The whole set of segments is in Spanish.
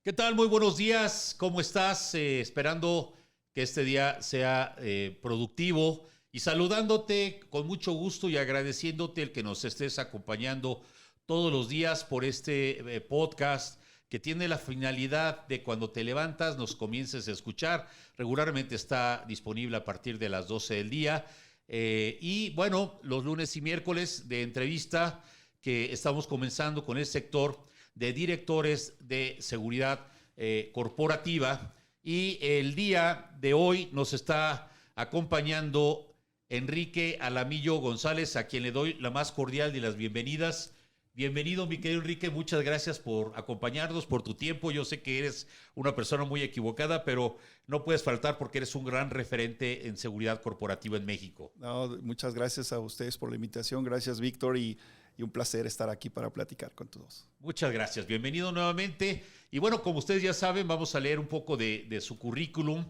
¿Qué tal? Muy buenos días. ¿Cómo estás? Esperando que este día sea productivo y saludándote con mucho gusto y agradeciéndote el que nos estés acompañando todos los días por este podcast que tiene la finalidad de cuando te levantas nos comiences a escuchar. Regularmente está disponible a partir de las 12 del día. Y bueno, los lunes y miércoles de entrevista que estamos comenzando con el sector de directores de seguridad corporativa. Y el día de hoy nos está acompañando Enrique Alamillo González, a quien le doy la más cordial de las bienvenidas. Bienvenido, mi querido Enrique, muchas gracias por acompañarnos, por tu tiempo. Yo sé que eres una persona muy equivocada, pero no puedes faltar porque eres un gran referente en seguridad corporativa en México. No, muchas gracias a ustedes por la invitación. Gracias, Víctor, y un placer estar aquí para platicar con todos. Muchas gracias. Bienvenido nuevamente. Y bueno, como ustedes ya saben, vamos a leer un poco de su currículum.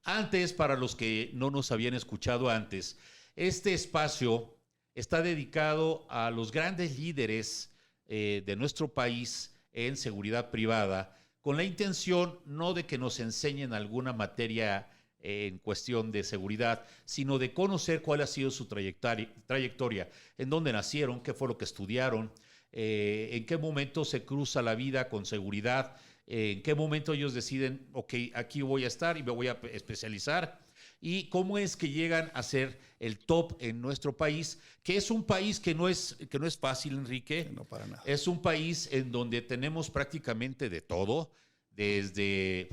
Antes, para los que no nos habían escuchado antes, este espacio está dedicado a los grandes líderes de nuestro país en seguridad privada, con la intención no de que nos enseñen alguna materia en cuestión de seguridad, sino de conocer cuál ha sido su trayectoria, en dónde nacieron, qué fue lo que estudiaron, en qué momento se cruza la vida con seguridad, en qué momento ellos deciden, ok, aquí voy a estar y me voy a especializar, y cómo es que llegan a ser el top en nuestro país, que es un país que no es fácil, Enrique. No, para nada. Es un país en donde tenemos prácticamente de todo, desde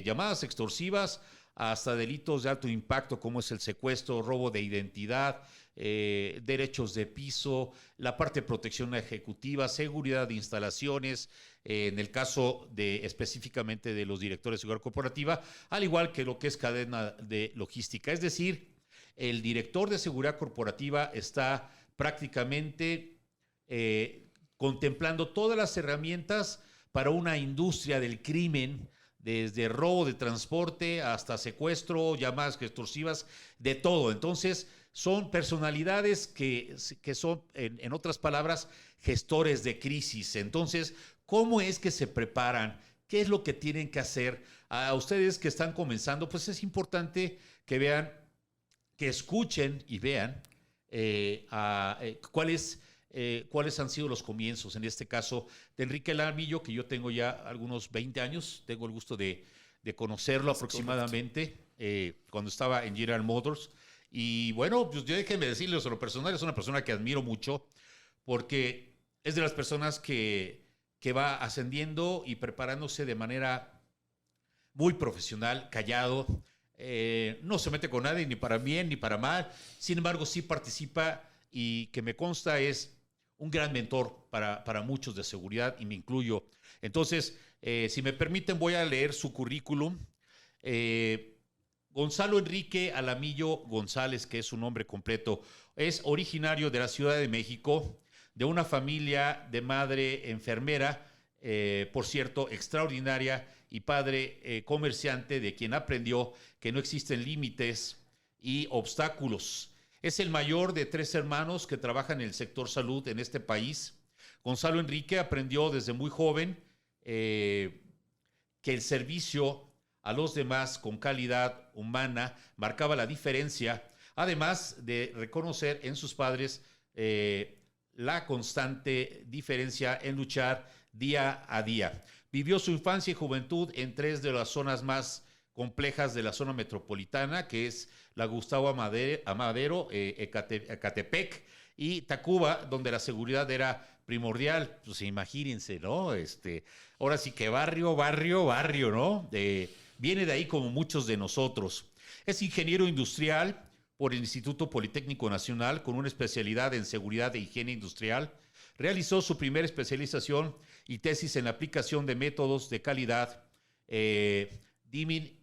llamadas extorsivas hasta delitos de alto impacto como es el secuestro, robo de identidad, derechos de piso, la parte de protección ejecutiva, seguridad de instalaciones, en el caso de específicamente de los directores de seguridad corporativa, al igual que lo que es cadena de logística. Es decir, el director de seguridad corporativa está prácticamente contemplando todas las herramientas para una industria del crimen, desde robo de transporte hasta secuestro, llamadas extorsivas, de todo. Entonces, son personalidades que son, en otras palabras, gestores de crisis. Entonces, ¿cómo es que se preparan? ¿Qué es lo que tienen que hacer? A ustedes que están comenzando, pues es importante que vean, que escuchen y vean cuáles han sido los comienzos, en este caso de Enrique Alamillo, que yo tengo ya algunos 20 años, tengo el gusto de conocerlo aproximadamente, cuando estaba en General Motors. Y bueno, pues yo déjenme decirles, a lo personal es una persona que admiro mucho, porque es de las personas que va ascendiendo y preparándose de manera muy profesional, callado, no se mete con nadie, ni para bien ni para mal. Sin embargo, sí participa, y que me consta es un gran mentor para muchos de seguridad, y me incluyo. Entonces, si me permiten, voy a leer su currículum. Gonzalo Enrique Alamillo González, que es su nombre completo, es originario de la Ciudad de México, de una familia de madre enfermera, por cierto, extraordinaria, y padre comerciante, de quien aprendió que no existen límites y obstáculos. Es el mayor de 3 hermanos que trabajan en el sector salud en este país. Gonzalo Enrique aprendió desde muy joven que el servicio a los demás con calidad humana marcaba la diferencia, además de reconocer en sus padres la constante diferencia en luchar día a día. Vivió su infancia y juventud en 3 de las zonas más complejas de la zona metropolitana, que es la Gustavo Amadero, Ecatepec y Tacuba, donde la seguridad era primordial. Pues imagínense, ¿no? Ahora sí que barrio, ¿no? Viene de ahí como muchos de nosotros. Es ingeniero industrial por el Instituto Politécnico Nacional, con una especialidad en seguridad e higiene industrial. Realizó su primera especialización y tesis en la aplicación de métodos de calidad Dimin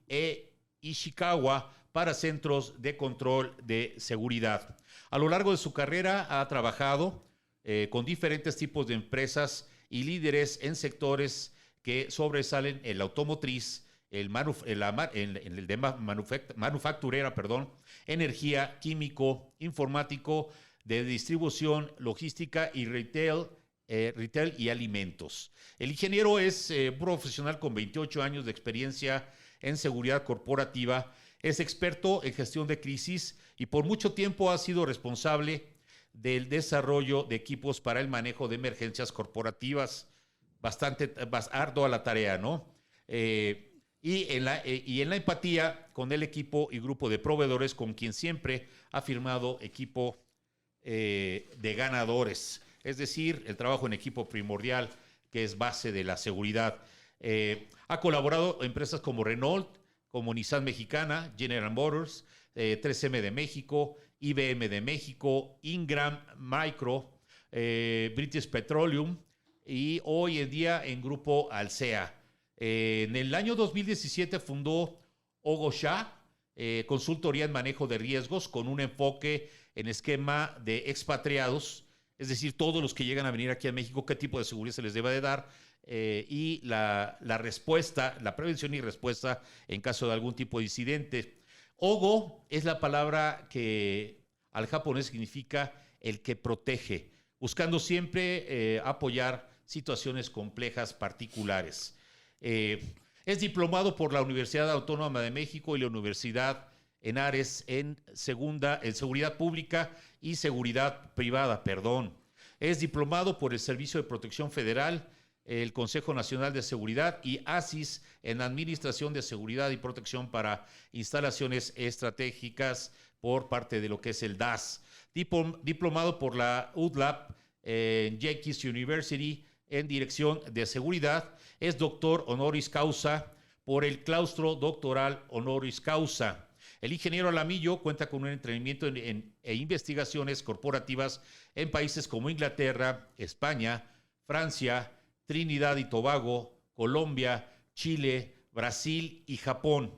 Ishikawa para centros de control de seguridad. A lo largo de su carrera ha trabajado con diferentes tipos de empresas y líderes en sectores que sobresalen: el automotriz, el de manufacturera, energía, químico, informático, de distribución, logística y retail, retail y alimentos. El ingeniero es profesional con 28 años de experiencia en seguridad corporativa, es experto en gestión de crisis y por mucho tiempo ha sido responsable del desarrollo de equipos para el manejo de emergencias corporativas. Bastante ardua la tarea, ¿no? Y en la empatía con el equipo y grupo de proveedores con quien siempre ha firmado equipo de ganadores. Es decir, el trabajo en equipo primordial, que es base de la seguridad. Ha colaborado en empresas como Renault, como Nissan Mexicana, General Motors, 3M de México, IBM de México, Ingram Micro, British Petroleum y hoy en día en Grupo Alsea. En el año 2017 fundó Ogo Shah, consultoría en manejo de riesgos con un enfoque en esquema de expatriados, es decir, todos los que llegan a venir aquí a México, qué tipo de seguridad se les debe de dar y la respuesta, la prevención y respuesta en caso de algún tipo de incidente. Ogo es la palabra que al japonés significa el que protege, buscando siempre apoyar situaciones complejas particulares. Es diplomado por la Universidad Autónoma de México y la Universidad Henares en Seguridad Pública y Seguridad Privada, Es diplomado por el Servicio de Protección Federal, el Consejo Nacional de Seguridad y ASIS en Administración de Seguridad y Protección para Instalaciones Estratégicas por parte de lo que es el DAS. Diplomado por la UDLAP en Yankees University en Dirección de Seguridad. Es doctor honoris causa por el Claustro Doctoral Honoris Causa. El ingeniero Alamillo cuenta con un entrenamiento e investigaciones corporativas en países como Inglaterra, España, Francia, Trinidad y Tobago, Colombia, Chile, Brasil y Japón.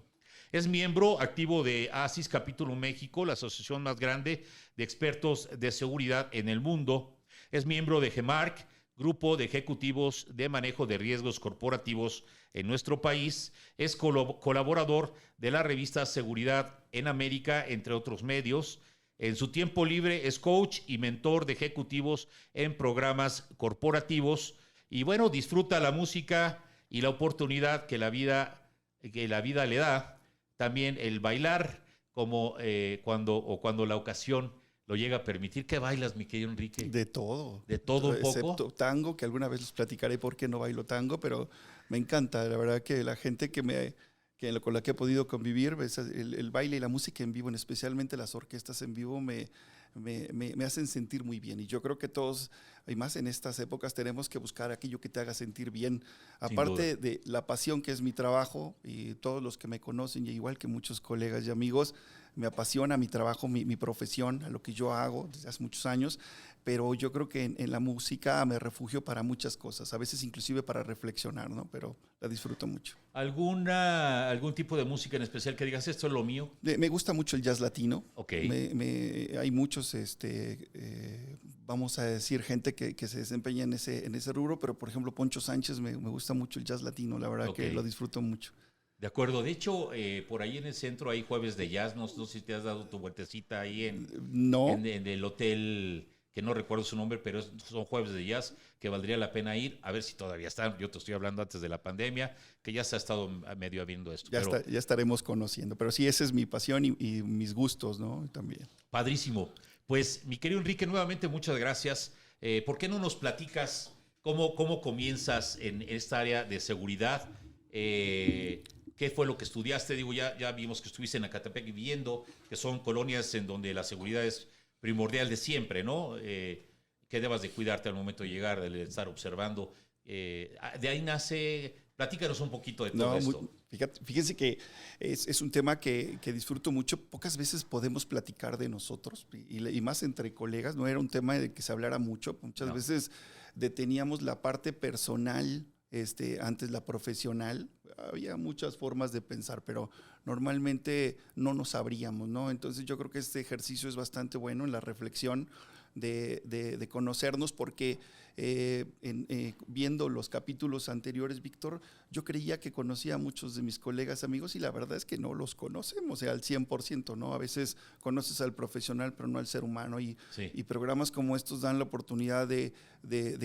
Es miembro activo de ASIS Capítulo México, la asociación más grande de expertos de seguridad en el mundo. Es miembro de GEMARC, Grupo de Ejecutivos de Manejo de Riesgos Corporativos en nuestro país. Es colaborador de la revista Seguridad en América, entre otros medios. En su tiempo libre es coach y mentor de ejecutivos en programas corporativos. Y bueno, disfruta la música y la oportunidad que la vida le da. También el bailar, como cuando la ocasión lo llega a permitir. ¿Qué bailas, mi querido Enrique? De todo. ¿De todo un poco? Excepto tango, que alguna vez les platicaré por qué no bailo tango, pero me encanta. La verdad que la gente con la que he podido convivir, el baile y la música en vivo, especialmente las orquestas en vivo, me hacen sentir muy bien. Y yo creo que todos, y más en estas épocas, tenemos que buscar aquello que te haga sentir bien. Aparte de la pasión que es mi trabajo, y todos los que me conocen, y igual que muchos colegas y amigos, me apasiona mi trabajo, mi profesión, a lo que yo hago desde hace muchos años, pero yo creo que en la música me refugio para muchas cosas, a veces inclusive para reflexionar, ¿no? Pero la disfruto mucho. ¿Algún tipo de música en especial que digas, esto es lo mío? Me gusta mucho el jazz latino. Okay. Hay muchos, vamos a decir, gente que se desempeña en ese rubro, pero por ejemplo Poncho Sánchez me gusta mucho el jazz latino, la verdad que lo disfruto mucho. De acuerdo. De hecho, por ahí en el centro hay jueves de jazz. No sé si te has dado tu vueltecita ahí en el hotel, que no recuerdo su nombre, pero son jueves de jazz que valdría la pena ir. A ver si todavía están. Yo te estoy hablando antes de la pandemia, que ya se ha estado medio habiendo esto. Ya estaremos conociendo. Pero sí, esa es mi pasión y mis gustos, ¿no? También. Padrísimo. Pues, mi querido Enrique, nuevamente muchas gracias. ¿Por qué no nos platicas cómo comienzas en esta área de seguridad? ¿Qué fue lo que estudiaste? Digo, ya vimos que estuviste en Ecatepec viviendo, que son colonias en donde la seguridad es primordial de siempre, ¿no? Que debas de cuidarte al momento de llegar, de estar observando. De ahí nace, platícanos un poquito de todo esto. Fíjense que es un tema que disfruto mucho. Pocas veces podemos platicar de nosotros, y más entre colegas. No era un tema de que se hablara mucho. Muchas veces deteníamos la parte personal antes la profesional. Había muchas formas de pensar, pero normalmente no nos sabríamos, ¿no? Entonces yo creo que este ejercicio es bastante bueno en la reflexión de conocernos, porque viendo los capítulos anteriores, Víctor, yo creía que conocía a muchos de mis colegas, amigos, y la verdad es que no los conocemos, o sea, al 100%, ¿no? A veces conoces al profesional, pero no al ser humano, y programas como estos dan la oportunidad de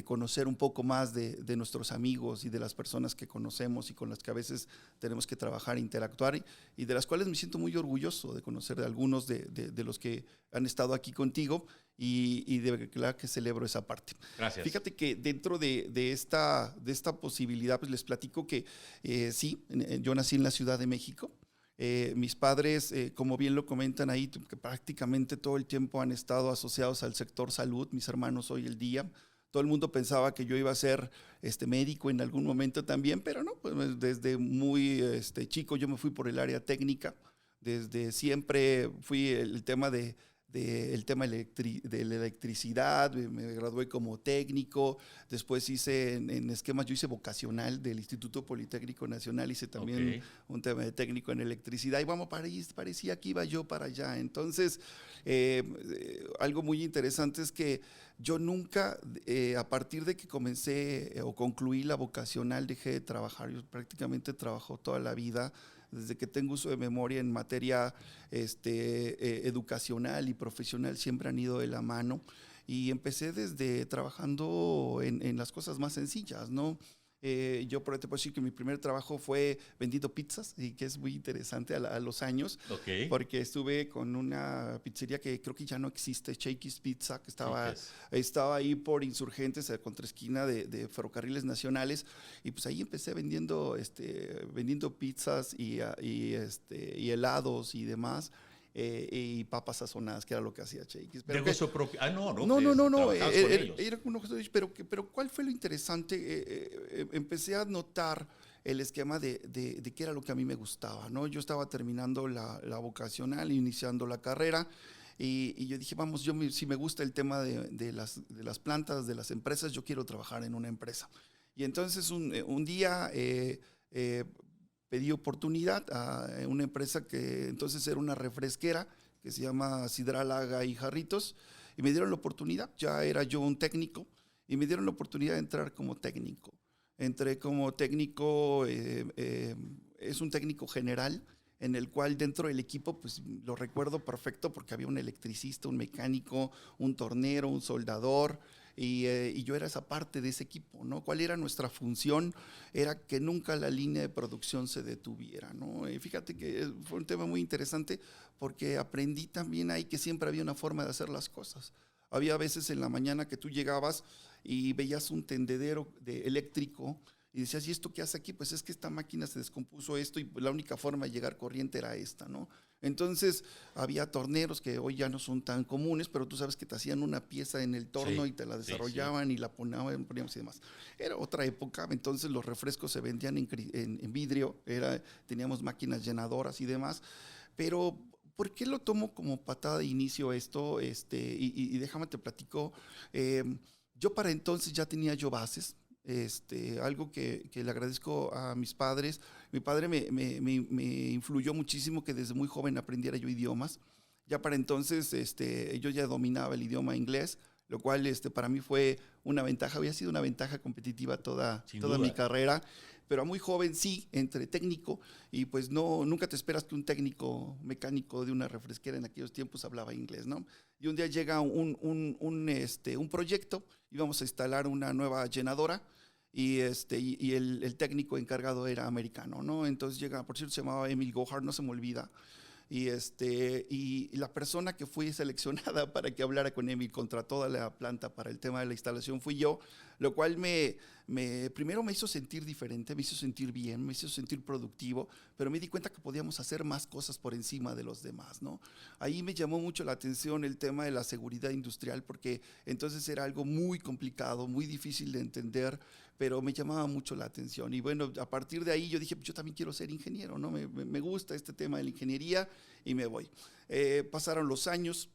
conocer un poco más de nuestros amigos y de las personas que conocemos y con las que a veces tenemos que trabajar, interactuar, y de las cuales me siento muy orgulloso de conocer de algunos de los que han estado aquí contigo, y de verdad que celebro esa parte. Gracias. Fíjate que dentro de esta posibilidad, pues les platico que sí, yo nací en la Ciudad de México. Mis padres, como bien lo comentan ahí, que prácticamente todo el tiempo han estado asociados al sector salud. Mis hermanos hoy el día. Todo el mundo pensaba que yo iba a ser médico en algún momento también, pero no, pues desde muy chico yo me fui por el área técnica. Desde siempre fui el tema de la electricidad, me gradué como técnico, después hice en esquemas, yo hice vocacional del Instituto Politécnico Nacional, hice también un tema de técnico en electricidad, y vamos, parecía que iba yo para allá. Entonces, algo muy interesante es que yo nunca, a partir de que comencé o concluí la vocacional, dejé de trabajar. Yo prácticamente trabajo toda la vida, desde que tengo uso de memoria, en materia educacional y profesional, siempre han ido de la mano, y empecé desde trabajando en las cosas más sencillas, ¿no? Yo por ahí te puedo decir que mi primer trabajo fue vendiendo pizzas, y que es muy interesante a los años, porque estuve con una pizzería que creo que ya no existe, Shakey's Pizza, que estaba ahí por Insurgentes, contraesquina de Ferrocarriles Nacionales, y pues ahí empecé vendiendo pizzas y helados y demás. Y papas sazonadas, que era lo que hacía Shakey's. Negocio propio. No. Pero ¿cuál fue lo interesante? Empecé a notar el esquema de qué era lo que a mí me gustaba, ¿no? Yo estaba terminando la vocacional, iniciando la carrera, y yo dije, vamos, si me gusta el tema de las plantas, de las empresas, yo quiero trabajar en una empresa. Y entonces un día pedí oportunidad a una empresa que entonces era una refresquera, que se llama Sidral Haga y Jarritos, y me dieron la oportunidad. Ya era yo un técnico, y me dieron la oportunidad de entrar como técnico. Entré como técnico, es un técnico general, en el cual dentro del equipo, pues lo recuerdo perfecto, porque había un electricista, un mecánico, un tornero, un soldador, y yo era esa parte de ese equipo, ¿no? ¿Cuál era nuestra función? Era que nunca la línea de producción se detuviera, ¿no? Y fíjate que fue un tema muy interesante, porque aprendí también ahí que siempre había una forma de hacer las cosas. Había veces en la mañana que tú llegabas y veías un tendedero eléctrico, y decías, ¿y esto qué hace aquí? Pues es que esta máquina se descompuso esto, y la única forma de llegar corriente era esta, ¿no? Entonces había torneros que hoy ya no son tan comunes, pero tú sabes que te hacían una pieza en el torno, y te la desarrollaban, y la poníamos y demás. Era otra época, entonces los refrescos se vendían en vidrio, teníamos máquinas llenadoras y demás, pero ¿por qué lo tomo como patada de inicio esto? Y déjame te platico, yo para entonces ya tenía yo bases. Algo que le agradezco a mis padres. Mi padre me influyó muchísimo, que desde muy joven aprendiera yo idiomas. Ya para entonces yo ya dominaba el idioma inglés, lo cual para mí fue una ventaja, había sido una ventaja competitiva toda mi carrera, pero a muy joven sí, entre técnico, y pues nunca te esperas que un técnico mecánico de una refresquera en aquellos tiempos hablaba inglés, ¿no? Y un día llega un proyecto, íbamos a instalar una nueva llenadora, y el técnico encargado era americano, ¿no? Entonces llega, por cierto, se llamaba Emil Gohard, no se me olvida, y la persona que fui seleccionada para que hablara con Emil contra toda la planta para el tema de la instalación fui yo, lo cual primero me hizo sentir diferente, me hizo sentir bien, me hizo sentir productivo, pero me di cuenta que podíamos hacer más cosas por encima de los demás, ¿no? Ahí me llamó mucho la atención el tema de la seguridad industrial, porque entonces era algo muy complicado, muy difícil de entender, pero me llamaba mucho la atención. Y bueno, a partir de ahí yo dije, yo también quiero ser ingeniero, ¿no? Me gusta este tema de la ingeniería, y me voy. Pasaron los años,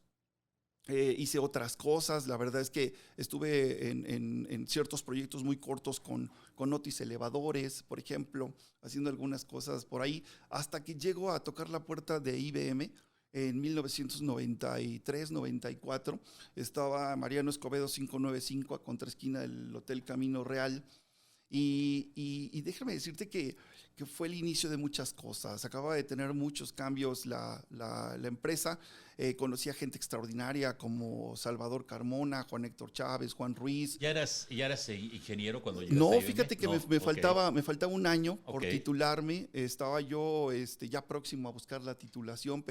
Hice otras cosas, la verdad es que estuve en ciertos proyectos muy cortos con Otis Elevadores, por ejemplo, haciendo algunas cosas por ahí, hasta que llego a tocar la puerta de IBM en 1993-94. Estaba Mariano Escobedo 595 a contraesquina del Hotel Camino Real. Y déjame decirte que fue el inicio de muchas cosas. Acababa de tener muchos cambios la empresa. Conocí a gente extraordinaria como Salvador Carmona, Juan Héctor Chávez, Juan Ruiz. ¿Ya eras ingeniero cuando llegaste a No, IBM? fíjate que No, me ok, faltaba un año por ok. titularme. Estaba yo ya próximo a buscar la titulación.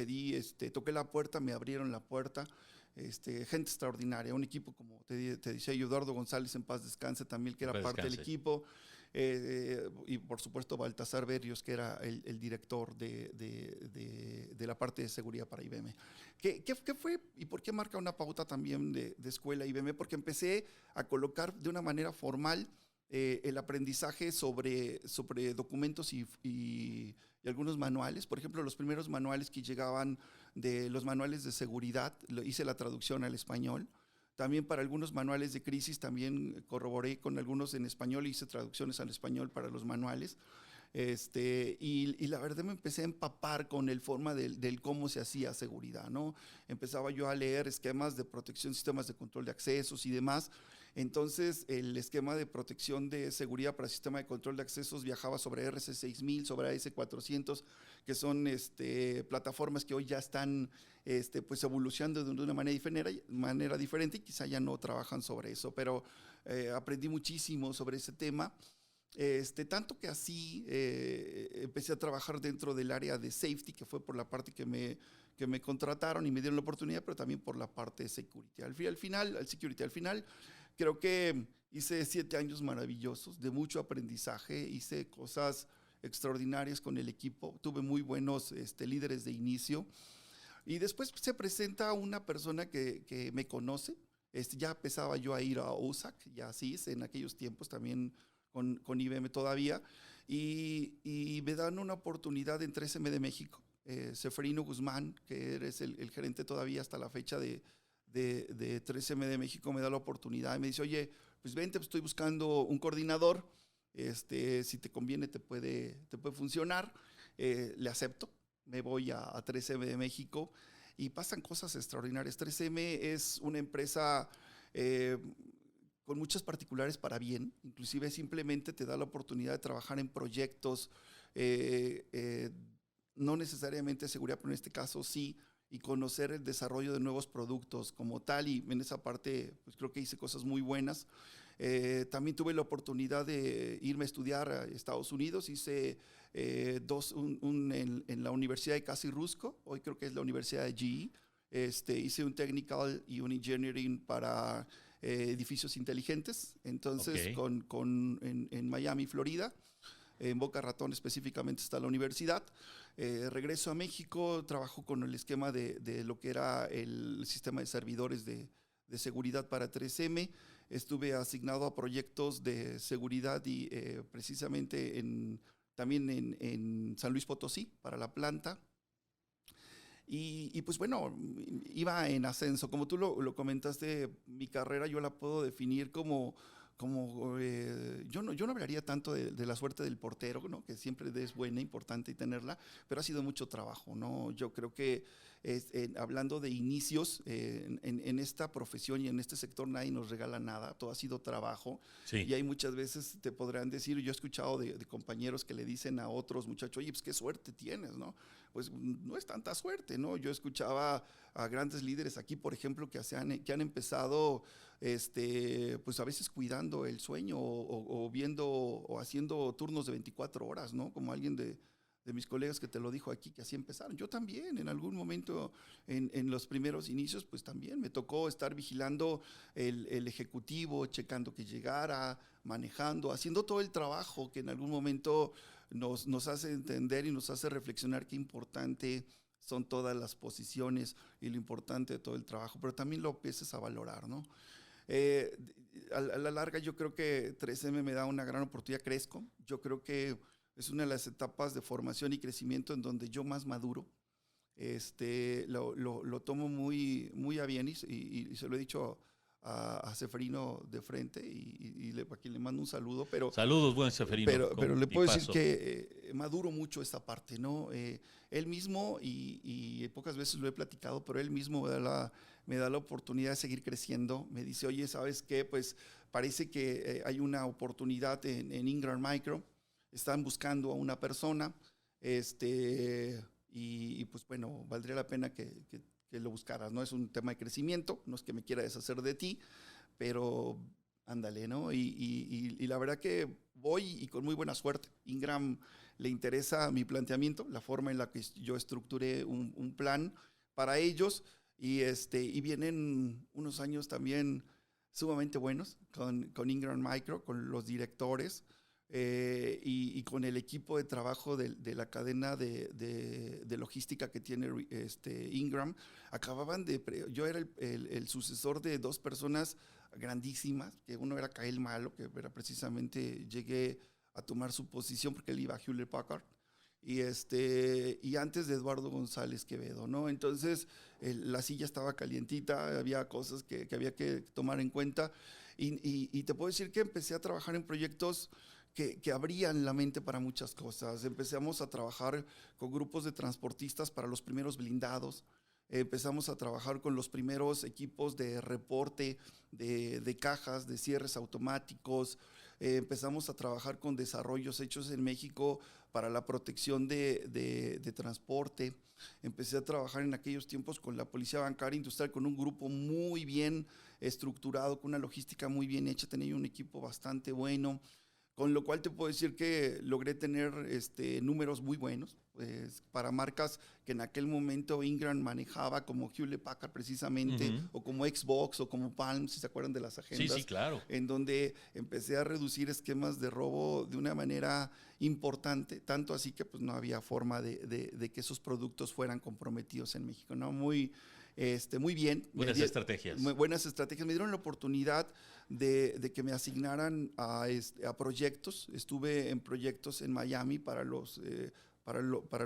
Toqué la puerta, me abrieron la puerta. Gente extraordinaria, un equipo, como te decía yo, Eduardo González, en paz descanse también, que En era paz parte del descanse. equipo, y por supuesto Baltasar Berrios, que era el director de la parte de seguridad para IBM. ¿Qué fue y por qué marca una pauta también de escuela IBM? Porque empecé a colocar de una manera formal el aprendizaje sobre documentos y algunos manuales. Por ejemplo, los primeros manuales que llegaban de los manuales de seguridad, hice la traducción al español. También para algunos manuales de crisis, también corroboré con algunos en español, hice traducciones al español para los manuales. Y la verdad me empecé a empapar con el forma del cómo se hacía seguridad, ¿no? Empezaba yo a leer esquemas de protección, sistemas de control de accesos y demás. Entonces, el esquema de protección de seguridad para sistema de control de accesos viajaba sobre RC6000, sobre AS400, que son plataformas que hoy ya están pues evolucionando de una manera diferente y quizá ya no trabajan sobre eso, pero aprendí muchísimo sobre ese tema. Tanto que así empecé a trabajar dentro del área de safety, que fue por la parte que me contrataron y me dieron la oportunidad, pero también por la parte de security. Al final, creo que hice 7 años maravillosos, de mucho aprendizaje, hice cosas extraordinarias con el equipo, tuve muy buenos líderes de inicio, y después se presenta una persona que me conoce. Ya empezaba yo a ir a USAC, ya así, en aquellos tiempos también con IBM todavía, y me dan una oportunidad en 3M de México. Seferino Guzmán, que eres el gerente todavía hasta la fecha de 3M de México, me da la oportunidad y me dice, oye, pues vente, pues estoy buscando un coordinador, si te conviene te puede funcionar. Le acepto, me voy a 3M de México y pasan cosas extraordinarias. 3M es una empresa con muchas particulares para bien, inclusive simplemente te da la oportunidad de trabajar en proyectos, no necesariamente de seguridad, pero en este caso sí, y conocer el desarrollo de nuevos productos como tal, y en esa parte pues creo que hice cosas muy buenas. También tuve la oportunidad de irme a estudiar a Estados Unidos, hice en la Universidad de Casi Rusco, hoy creo que es la Universidad de GE. Hice un technical y un engineering para edificios inteligentes, entonces Ok. en Miami, Florida, en Boca Ratón específicamente está la universidad. Regreso a México, trabajo con el esquema de lo que era el sistema de servidores de seguridad para 3M. Estuve asignado a proyectos de seguridad y precisamente también en San Luis Potosí para la planta. Y pues bueno, iba en ascenso. Como tú lo comentaste, mi carrera yo la puedo definir yo no hablaría tanto de la suerte del portero, ¿no? Que siempre es buena, importante tenerla, pero ha sido mucho trabajo, ¿no? Yo creo que hablando de inicios, en esta profesión y en este sector nadie nos regala nada, todo ha sido trabajo, Sí. y hay muchas veces te podrán decir, yo he escuchado de compañeros que le dicen a otros muchachos, oye, pues qué suerte tienes, ¿no? Pues no es tanta suerte, ¿no? Yo escuchaba a grandes líderes aquí, por ejemplo, que han empezado pues a veces cuidando el sueño o viendo o haciendo turnos de 24 horas, ¿no? Como alguien de mis colegas que te lo dijo aquí, que así empezaron. Yo también, en algún momento, en los primeros inicios, pues también me tocó estar vigilando el ejecutivo, checando que llegara, manejando, haciendo todo el trabajo que en algún momento nos hace entender y nos hace reflexionar qué importante son todas las posiciones y lo importante de todo el trabajo, pero también lo empieces a valorar, ¿no? Eh, a la larga yo creo que 3M me da una gran oportunidad, crezco, yo creo que es una de las etapas de formación y crecimiento en donde yo más maduro. lo tomo muy, muy a bien y se lo he dicho a Seferino de frente a quien le mando un saludo, Saludos, buen Seferino. pero le puedo decir que maduro mucho esta parte, ¿no? Él mismo, y pocas veces lo he platicado, pero él mismo me da la oportunidad de seguir creciendo. Me dice, oye, ¿sabes qué? Pues parece que hay una oportunidad en Ingram Micro, están buscando a una persona, y pues bueno, valdría la pena que lo buscaras, ¿no? Es un tema de crecimiento, no es que me quiera deshacer de ti, pero ándale, ¿no? Y la verdad que voy y con muy buena suerte. Ingram le interesa mi planteamiento, la forma en la que yo estructuré un plan para ellos y vienen unos años también sumamente buenos con Ingram Micro, con los directores y con el equipo de trabajo de la cadena de logística que tiene Ingram. Yo era el sucesor de dos personas grandísimas, que uno era Kael Malo, que era precisamente llegué a tomar su posición porque él iba a Hewlett Packard, y antes de Eduardo González Quevedo, ¿no? Entonces la silla estaba calientita, había cosas que había que tomar en cuenta y te puedo decir que empecé a trabajar en proyectos que abrían la mente para muchas cosas. Empezamos a trabajar con grupos de transportistas para los primeros blindados. Empezamos a trabajar con los primeros equipos de reporte de cajas, de cierres automáticos. Empezamos a trabajar con desarrollos hechos en México para la protección de transporte. Empecé a trabajar en aquellos tiempos con la Policía Bancaria Industrial, con un grupo muy bien estructurado, con una logística muy bien hecha. Tenía un equipo bastante bueno. Con lo cual te puedo decir que logré tener números muy buenos para marcas que en aquel momento Ingram manejaba, como Hewlett Packard precisamente, o como Xbox o como Palm, si se acuerdan de las agendas. Sí, claro. En donde empecé a reducir esquemas de robo de una manera importante, tanto así que pues no había forma de que esos productos fueran comprometidos en México, ¿no? Muy bien. Buenas estrategias. Buenas estrategias. Me dieron la oportunidad de que me asignaran a proyectos. Estuve en proyectos en Miami para los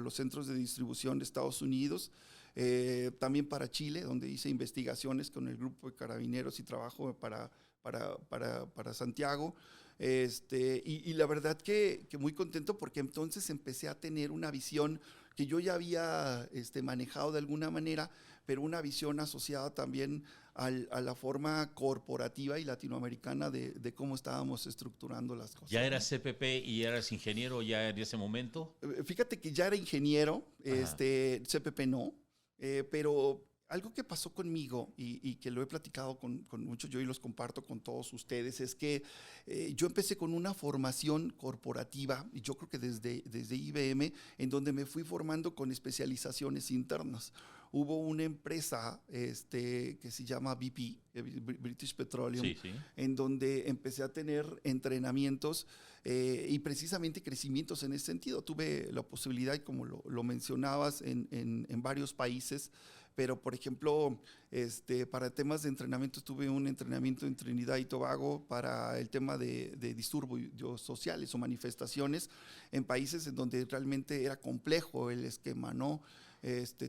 centros de distribución de Estados Unidos, también para Chile, donde hice investigaciones con el grupo de carabineros y trabajo para Santiago. Y la verdad que muy contento porque entonces empecé a tener una visión que yo ya había manejado de alguna manera, pero una visión asociada también a la forma corporativa y latinoamericana de cómo estábamos estructurando las cosas. ¿Ya eras CPP y eras ingeniero ya en ese momento? Fíjate que ya era ingeniero, CPP no, pero algo que pasó conmigo y que lo he platicado con muchos yo y los comparto con todos ustedes es que yo empecé con una formación corporativa, y yo creo que desde IBM, en donde me fui formando con especializaciones internas. Hubo una empresa que se llama BP, British Petroleum, en donde empecé a tener entrenamientos y precisamente crecimientos en ese sentido. Tuve la posibilidad, como lo mencionabas, en varios países, pero por ejemplo, para temas de entrenamiento tuve un entrenamiento en Trinidad y Tobago para el tema de disturbios sociales o manifestaciones en países en donde realmente era complejo el esquema, ¿no?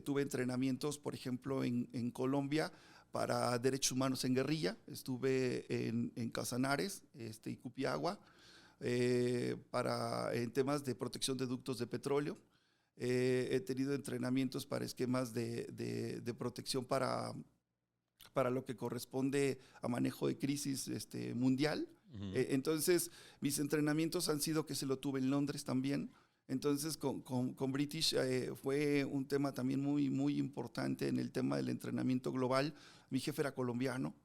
Tuve entrenamientos, por ejemplo, en Colombia para derechos humanos en guerrilla. Estuve en Casanares y Cupiagua en temas de protección de ductos de petróleo. He tenido entrenamientos para esquemas de protección para lo que corresponde a manejo de crisis mundial. Entonces, mis entrenamientos han sido que se lo tuve en Londres también. Entonces, con British fue un tema también muy, muy importante en el tema del entrenamiento global. Mi jefe era colombiano,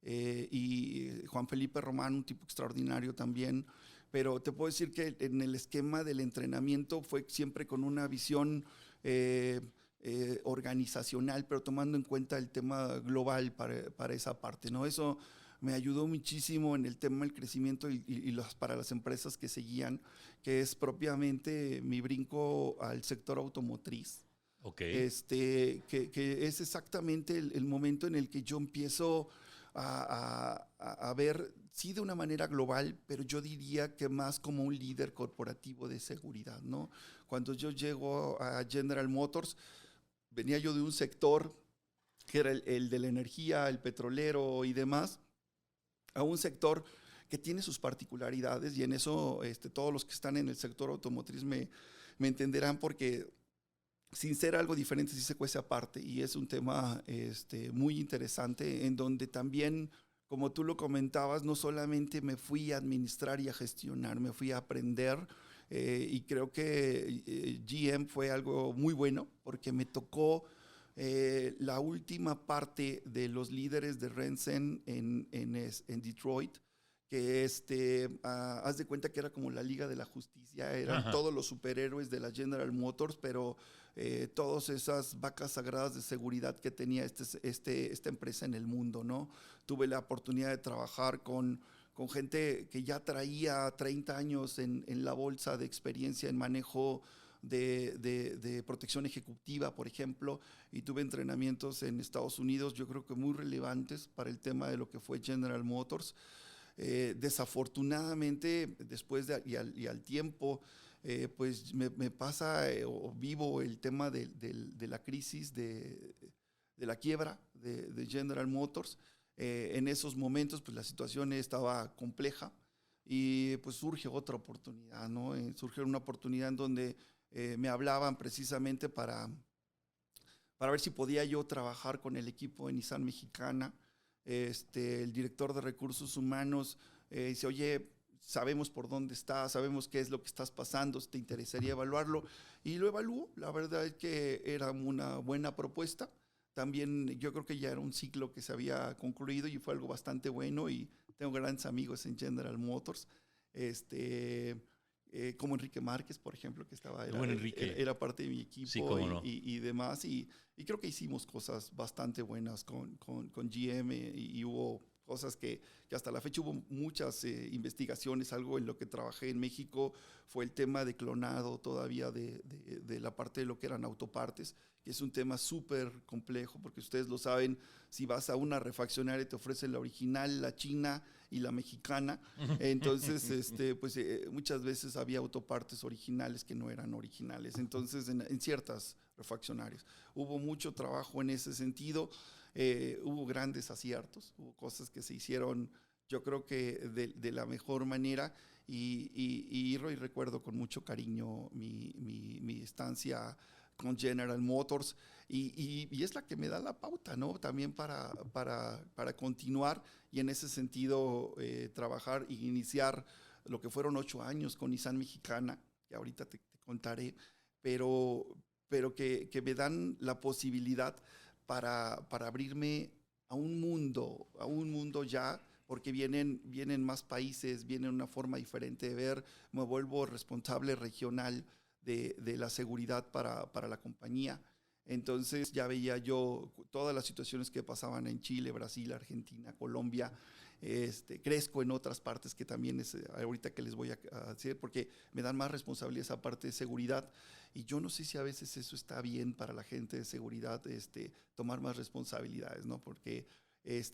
y Juan Felipe Román, un tipo extraordinario también. Pero te puedo decir que en el esquema del entrenamiento fue siempre con una visión organizacional, pero tomando en cuenta el tema global para esa parte, ¿no? Eso me ayudó muchísimo en el tema del crecimiento para las empresas que seguían, que es propiamente mi brinco al sector automotriz. Okay. Que es exactamente el momento en el que yo empiezo a ver, sí de una manera global, pero yo diría que más como un líder corporativo de seguridad, ¿no? Cuando yo llego a General Motors, venía yo de un sector que era el de la energía, el petrolero y demás, a un sector que tiene sus particularidades y en eso todos los que están en el sector automotriz me entenderán porque sin ser algo diferente sí se cuece aparte y es un tema muy interesante en donde también, como tú lo comentabas, no solamente me fui a administrar y a gestionar, me fui a aprender y creo que GM fue algo muy bueno porque me tocó la última parte de los líderes de Rensen en Detroit, que haz de cuenta que era como la Liga de la Justicia, eran Ajá. todos los superhéroes de la General Motors, pero todas esas vacas sagradas de seguridad que tenía esta empresa en el mundo, ¿no? Tuve la oportunidad de trabajar con gente que ya traía 30 años en la bolsa de experiencia en manejo de protección ejecutiva, por ejemplo, y tuve entrenamientos en Estados Unidos, yo creo que muy relevantes para el tema de lo que fue General Motors. Desafortunadamente, después y al tiempo, pues me pasa o vivo el tema de la crisis, de la quiebra de General Motors. En esos momentos, pues la situación estaba compleja y pues surge otra oportunidad, ¿no? Surge una oportunidad en donde me hablaban precisamente para ver si podía yo trabajar con el equipo de Nissan Mexicana. El director de recursos humanos dice, oye, sabemos por dónde estás, sabemos qué es lo que estás pasando, te interesaría evaluarlo. Y lo evaluó, la verdad es que era una buena propuesta. También yo creo que ya era un ciclo que se había concluido y fue algo bastante bueno y tengo grandes amigos en General Motors. Como Enrique Márquez, por ejemplo, que El buen Enrique. era parte de mi Sí, equipo cómo no. y demás. Y creo que hicimos cosas bastante buenas con GM y hubo cosas que hasta la fecha hubo muchas investigaciones. Algo en lo que trabajé en México fue el tema de clonado todavía de la parte de lo que eran autopartes, que es un tema súper complejo porque ustedes lo saben, si vas a una refaccionaria te ofrecen la original, la china y la mexicana. Entonces, pues muchas veces había autopartes originales que no eran originales. Entonces, en ciertas refaccionarias. Hubo mucho trabajo en ese sentido, hubo grandes aciertos, hubo cosas que se hicieron, yo creo que de la mejor manera. Y recuerdo con mucho cariño mi estancia con General Motors y es la que me da la pauta, ¿no? También para continuar y en ese sentido trabajar e iniciar lo que fueron 8 años con Nissan Mexicana, que ahorita te contaré, pero, pero que me dan la posibilidad para abrirme a un mundo ya, porque vienen más países, viene una forma diferente de ver, me vuelvo responsable regional de la seguridad para la compañía. Entonces ya veía yo todas las situaciones que pasaban en Chile, Brasil, Argentina, Colombia. Crezco en otras partes que también es ahorita que les voy a decir, porque me dan más responsabilidad esa parte de seguridad. Y yo no sé si a veces eso está bien para la gente de seguridad, tomar más responsabilidades, ¿no? Porque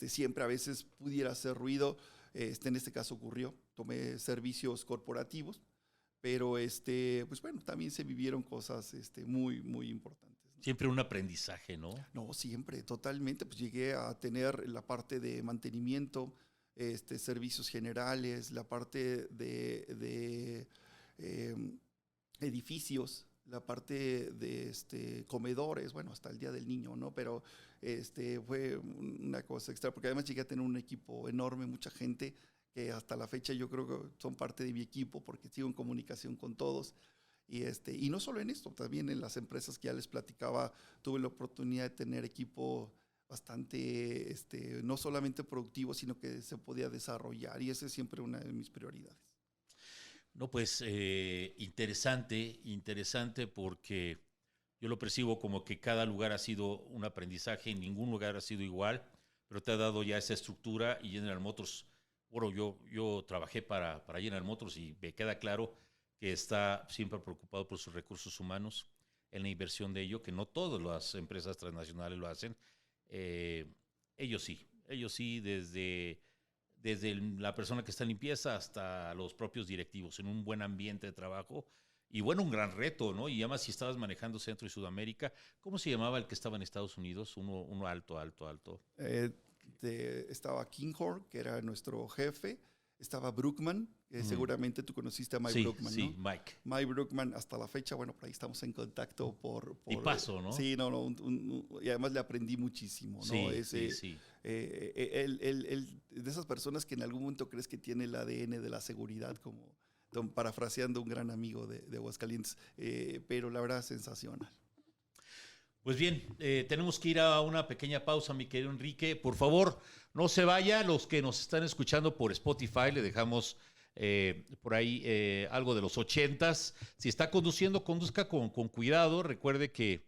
siempre a veces pudiera hacer ruido. En este caso ocurrió, tomé servicios corporativos, pero pues bueno, también se vivieron cosas muy, muy importantes, ¿no? Siempre un aprendizaje, ¿no? No, siempre, totalmente. Pues llegué a tener la parte de mantenimiento, servicios generales, la parte de edificios, la parte de comedores, bueno, hasta el Día del Niño, ¿no? Pero fue una cosa extra, porque además llegué a tener un equipo enorme, mucha gente que hasta la fecha yo creo que son parte de mi equipo porque sigo en comunicación con todos. Y no solo en esto, también en las empresas que ya les platicaba, tuve la oportunidad de tener equipo bastante, no solamente productivo, sino que se podía desarrollar. Y esa es siempre una de mis prioridades. No, pues interesante, interesante porque yo lo percibo como que cada lugar ha sido un aprendizaje, ningún lugar ha sido igual, pero te ha dado ya esa estructura y General Motors, bueno, yo trabajé para General Motors y me queda claro que está siempre preocupado por sus recursos humanos, en la inversión de ello, que no todas las empresas transnacionales lo hacen. Eh, ellos sí, Ellos sí, desde la persona que está en limpieza hasta los propios directivos, en un buen ambiente de trabajo. Y bueno, un gran reto, ¿no? Y además si estabas manejando Centro y Sudamérica, ¿cómo se llamaba el que estaba en Estados Unidos? Uno alto, alto, alto. Estaba Kinghorn, que era nuestro jefe. Estaba Brookman, seguramente tú conociste a Mike Sí, Brookman, sí, ¿no? Mike. Mike Brookman, hasta la fecha, bueno, por ahí estamos en contacto Y paso, ¿no? Sí, no, no, y además le aprendí muchísimo, ¿no? Sí, sí. De esas personas que en algún momento crees que tiene el ADN de la seguridad, como parafraseando un gran amigo de Aguascalientes, pero la verdad, sensacional. Pues bien, tenemos que ir a una pequeña pausa, mi querido Enrique. Por favor, no se vaya. Los que nos están escuchando por Spotify, le dejamos por ahí algo de los 80s. Si está conduciendo, conduzca con cuidado. Recuerde que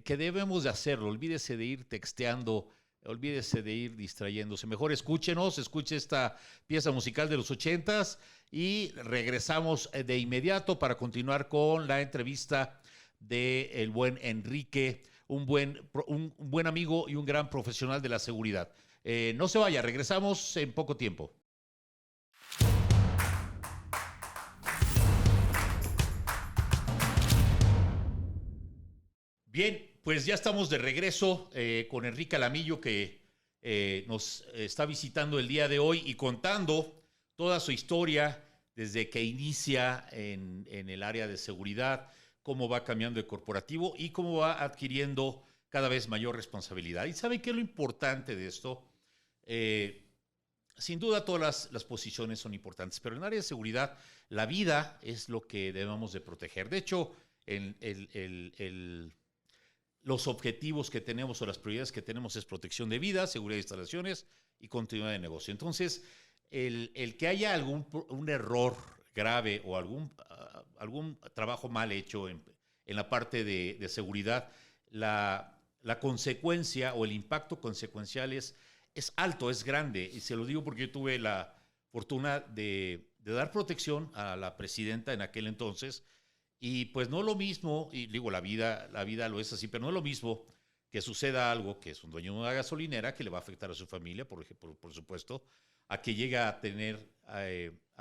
debemos de hacerlo. Olvídese de ir texteando, olvídese de ir distrayéndose. Mejor escúchenos, escuche esta pieza musical de los 80s y regresamos de inmediato para continuar con la entrevista del buen Enrique, un buen amigo y un gran profesional de la seguridad. No se vaya, regresamos en poco tiempo. Bien, pues ya estamos de regreso con Enrique Alamillo, que nos está visitando el día de hoy y contando toda su historia desde que inicia en el área de seguridad, cómo va cambiando de corporativo y cómo va adquiriendo cada vez mayor responsabilidad. ¿Y saben qué es lo importante de esto? Sin duda todas las posiciones son importantes, pero en el área de seguridad la vida es lo que debemos de proteger. De hecho, los objetivos que tenemos o las prioridades que tenemos es protección de vida, seguridad de instalaciones y continuidad de negocio. Entonces, el que haya un error grave o algún trabajo mal hecho en la parte de seguridad, la consecuencia o el impacto consecuencial es alto, es grande. Y se lo digo porque yo tuve la fortuna de dar protección a la presidenta en aquel entonces. Y pues no es lo mismo, y digo, la vida lo es así, pero no es lo mismo que suceda algo que es un dueño de una gasolinera que le va a afectar a su familia, por supuesto, a que llegue a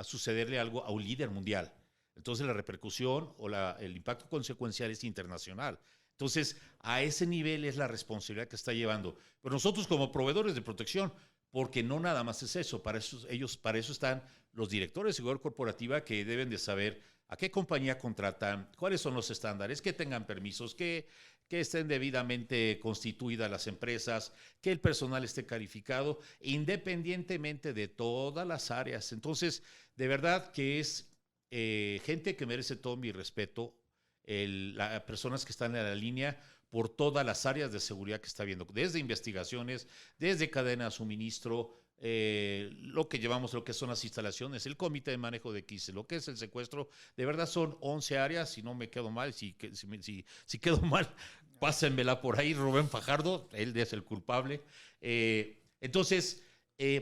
a sucederle algo a un líder mundial. Entonces la repercusión o el impacto consecuencial es internacional. Entonces, a ese nivel es la responsabilidad que está llevando. Pero nosotros como proveedores de protección, porque no nada más es eso, para eso están los directores de seguridad corporativa que deben de saber a qué compañía contratan, cuáles son los estándares, que tengan permisos, que estén debidamente constituidas las empresas, que el personal esté calificado, independientemente de todas las áreas. Entonces, de verdad que es gente que merece todo mi respeto, las personas que están en la línea por todas las áreas de seguridad que está viendo, desde investigaciones, desde cadena de suministro, lo que llevamos, lo que son las instalaciones, el comité de manejo de crisis, lo que es el secuestro. De verdad son 11 áreas, si no me quedo mal, si quedo mal, pásenmela por ahí, Rubén Fajardo, él es el culpable. Entonces,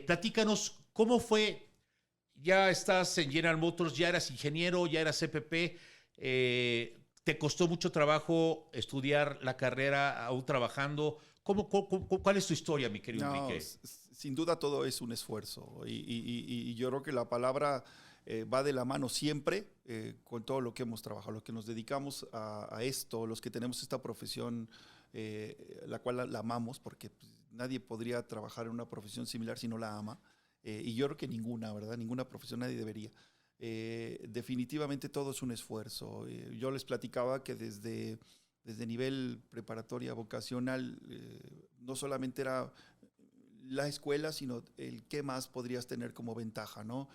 platícanos, ¿cómo fue? Ya estás en General Motors, ya eras ingeniero, ya eras CPP, ¿te costó mucho trabajo estudiar la carrera aún trabajando? ¿Cuál es tu historia, mi querido Enrique? Sin duda todo es un esfuerzo y yo creo que la palabra va de la mano siempre con todo lo que hemos trabajado, los que nos dedicamos a esto, los que tenemos esta profesión, la cual la amamos, porque pues, nadie podría trabajar en una profesión similar si no la ama, y yo creo que ninguna, ¿verdad? Ninguna profesión, nadie debería. Definitivamente todo es un esfuerzo. Yo les platicaba que desde nivel preparatoria vocacional, no solamente era la escuela, sino el qué más podrías tener como ventaja, ¿no?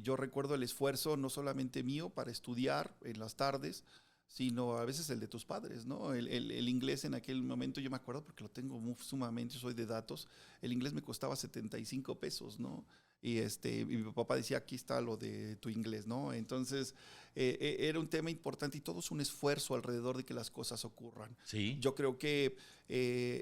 Yo recuerdo el esfuerzo no solamente mío para estudiar en las tardes, sino a veces el de tus padres, ¿no? El inglés en aquel momento, yo me acuerdo porque lo tengo sumamente, soy de datos, el inglés me costaba 75 pesos, ¿no? Y mi papá decía, aquí está lo de tu inglés, ¿no? Entonces, era un tema importante y todo es un esfuerzo alrededor de que las cosas ocurran. Sí. Yo creo que,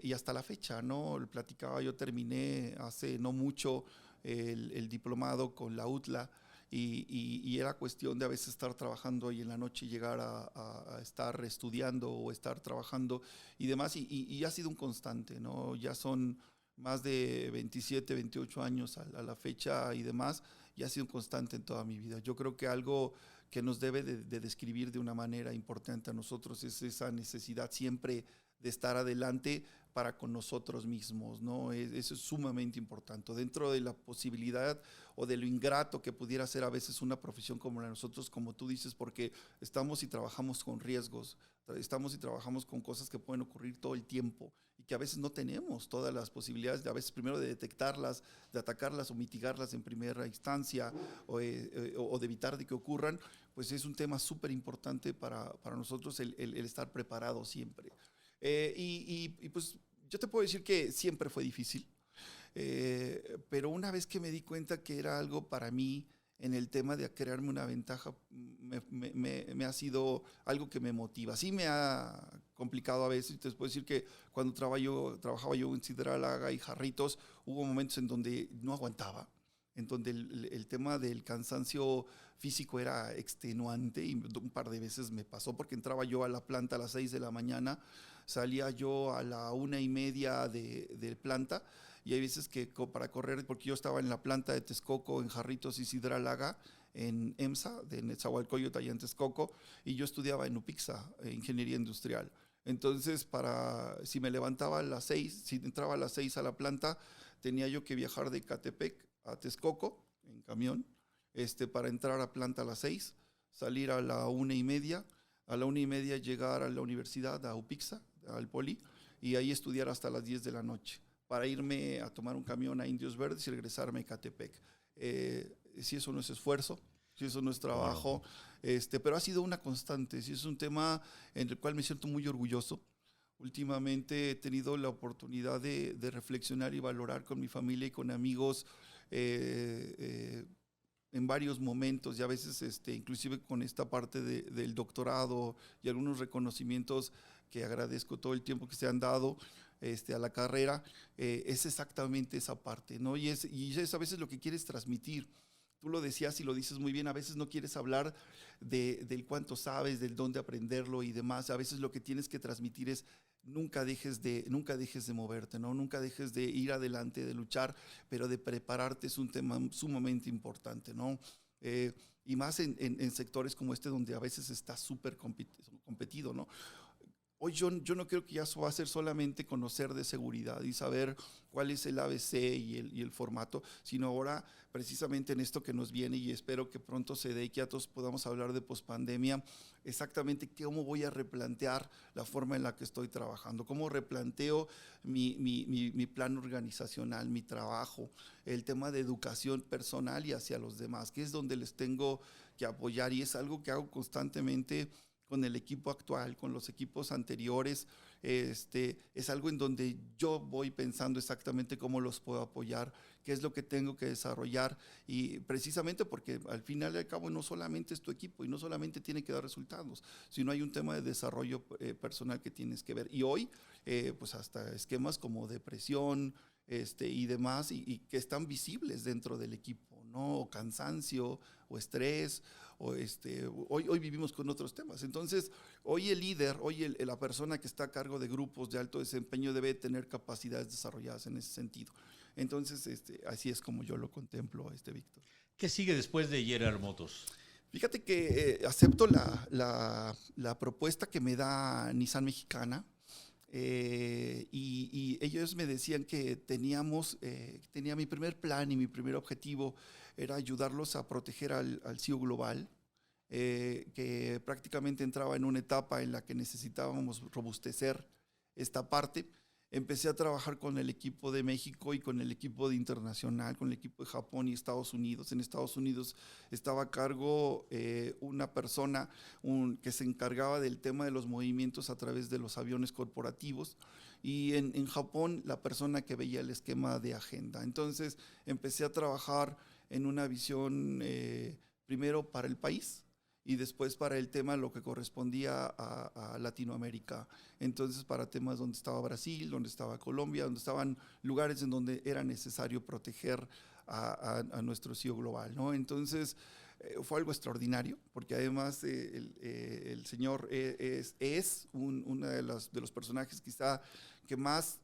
y hasta la fecha, ¿no? Le platicaba, yo terminé hace no mucho el diplomado con la UTLA y era cuestión de a veces estar trabajando y en la noche llegar a estar estudiando o estar trabajando y demás, y ha sido un constante, ¿no? Ya son más de 27, 28 años a la fecha y demás, y ha sido un constante en toda mi vida. Yo creo que algo que nos debe de describir de una manera importante a nosotros es esa necesidad siempre de estar adelante para con nosotros mismos, ¿no? Eso es sumamente importante. Dentro de la posibilidad o de lo ingrato que pudiera ser a veces una profesión como la de nosotros, como tú dices, porque estamos y trabajamos con riesgos, estamos y trabajamos con cosas que pueden ocurrir todo el tiempo y que a veces no tenemos todas las posibilidades de a veces primero de detectarlas, de atacarlas o mitigarlas en primera instancia o de evitar de que ocurran, pues es un tema súper importante para nosotros el estar preparados siempre. Pues yo te puedo decir que siempre fue difícil, pero una vez que me di cuenta que era algo para mí en el tema de crearme una ventaja, me ha sido algo que me motiva. Sí me ha complicado a veces, te puedo decir que cuando trabajaba yo en Sidralaga y Jarritos, hubo momentos en donde no aguantaba, en donde el tema del cansancio físico era extenuante y un par de veces me pasó porque entraba yo a la planta a las 6 de la mañana, salía yo a la 1:30 de planta y hay veces que para correr, porque yo estaba en la planta de Texcoco, en Jarritos y Sidralaga, en EMSA, de Netzahualcóyotl, allá en Texcoco, y yo estudiaba en UPIXA, Ingeniería Industrial. Entonces, si me levantaba a las 6, si entraba a las 6 a la planta, tenía yo que viajar de Ecatepec a Texcoco en camión, para entrar a planta a las 6, salir a la 1:30, a la 1:30 llegar a la universidad, a UPIXA, al Poli, y ahí estudiar hasta las 10 de la noche, para irme a tomar un camión a Indios Verdes y regresarme a Ecatepec. Si eso no es esfuerzo, si eso no es trabajo, pero ha sido una constante, si es un tema en el cual me siento muy orgulloso. Últimamente he tenido la oportunidad de reflexionar y valorar con mi familia y con amigos en varios momentos y a veces inclusive con esta parte del doctorado y algunos reconocimientos que agradezco todo el tiempo que se han dado a la carrera, es exactamente esa parte, ¿no? Y es a veces lo que quieres transmitir. Tú lo decías y lo dices muy bien, a veces no quieres hablar del cuánto sabes, del dónde aprenderlo y demás. A veces lo que tienes que transmitir es nunca dejes de moverte, ¿no? Nunca dejes de ir adelante, de luchar, pero de prepararte es un tema sumamente importante, ¿no? Y más en sectores como este donde a veces está súper competido, ¿no? Hoy yo no creo que ya va a ser solamente conocer de seguridad y saber cuál es el ABC y el formato, sino ahora precisamente en esto que nos viene y espero que pronto se dé y que ya todos podamos hablar de pospandemia, exactamente cómo voy a replantear la forma en la que estoy trabajando, cómo replanteo mi plan organizacional, mi trabajo, el tema de educación personal y hacia los demás, que es donde les tengo que apoyar y es algo que hago constantemente con el equipo actual, con los equipos anteriores, es algo en donde yo voy pensando exactamente cómo los puedo apoyar, qué es lo que tengo que desarrollar y precisamente porque al final y al cabo no solamente es tu equipo y no solamente tiene que dar resultados, sino hay un tema de desarrollo personal que tienes que ver y hoy pues hasta esquemas como depresión y demás y que están visibles dentro del equipo, ¿no? O cansancio o estrés hoy vivimos con otros temas. Entonces, hoy el líder, la persona que está a cargo de grupos de alto desempeño debe tener capacidades desarrolladas en ese sentido. Entonces, así es como yo lo contemplo, Víctor. ¿Qué sigue después de General Motors? Fíjate que acepto la propuesta que me da Nissan Mexicana. Y ellos me decían que tenía mi primer plan y mi primer objetivo era ayudarlos a proteger al CEO global, que prácticamente entraba en una etapa en la que necesitábamos robustecer esta parte. Empecé a trabajar con el equipo de México y con el equipo de internacional, con el equipo de Japón y Estados Unidos. En Estados Unidos estaba a cargo una persona que se encargaba del tema de los movimientos a través de los aviones corporativos y en Japón la persona que veía el esquema de agenda. Entonces empecé a trabajar en una visión primero para el país y después para el tema lo que correspondía a Latinoamérica. Entonces para temas donde estaba Brasil, donde estaba Colombia, donde estaban lugares en donde era necesario proteger a nuestro CEO global, ¿no? Entonces fue algo extraordinario, porque además el señor es uno de los personajes quizá que más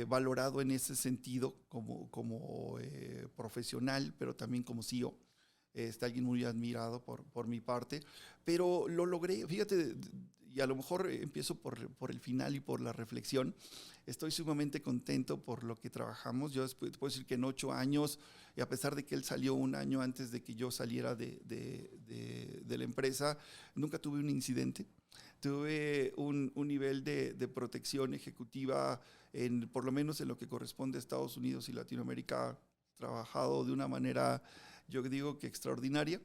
valorado en ese sentido como profesional, pero también como CEO. Alguien muy admirado por mi parte, pero lo logré, fíjate, y a lo mejor empiezo por el final y por la reflexión. Estoy sumamente contento por lo que trabajamos. Yo te puedo decir que en 8 años, y a pesar de que él salió un año antes de que yo saliera de la empresa, nunca tuve un incidente. Tuve un nivel de protección ejecutiva, por lo menos en lo que corresponde a Estados Unidos y Latinoamérica, trabajado de una manera, yo digo que extraordinaria.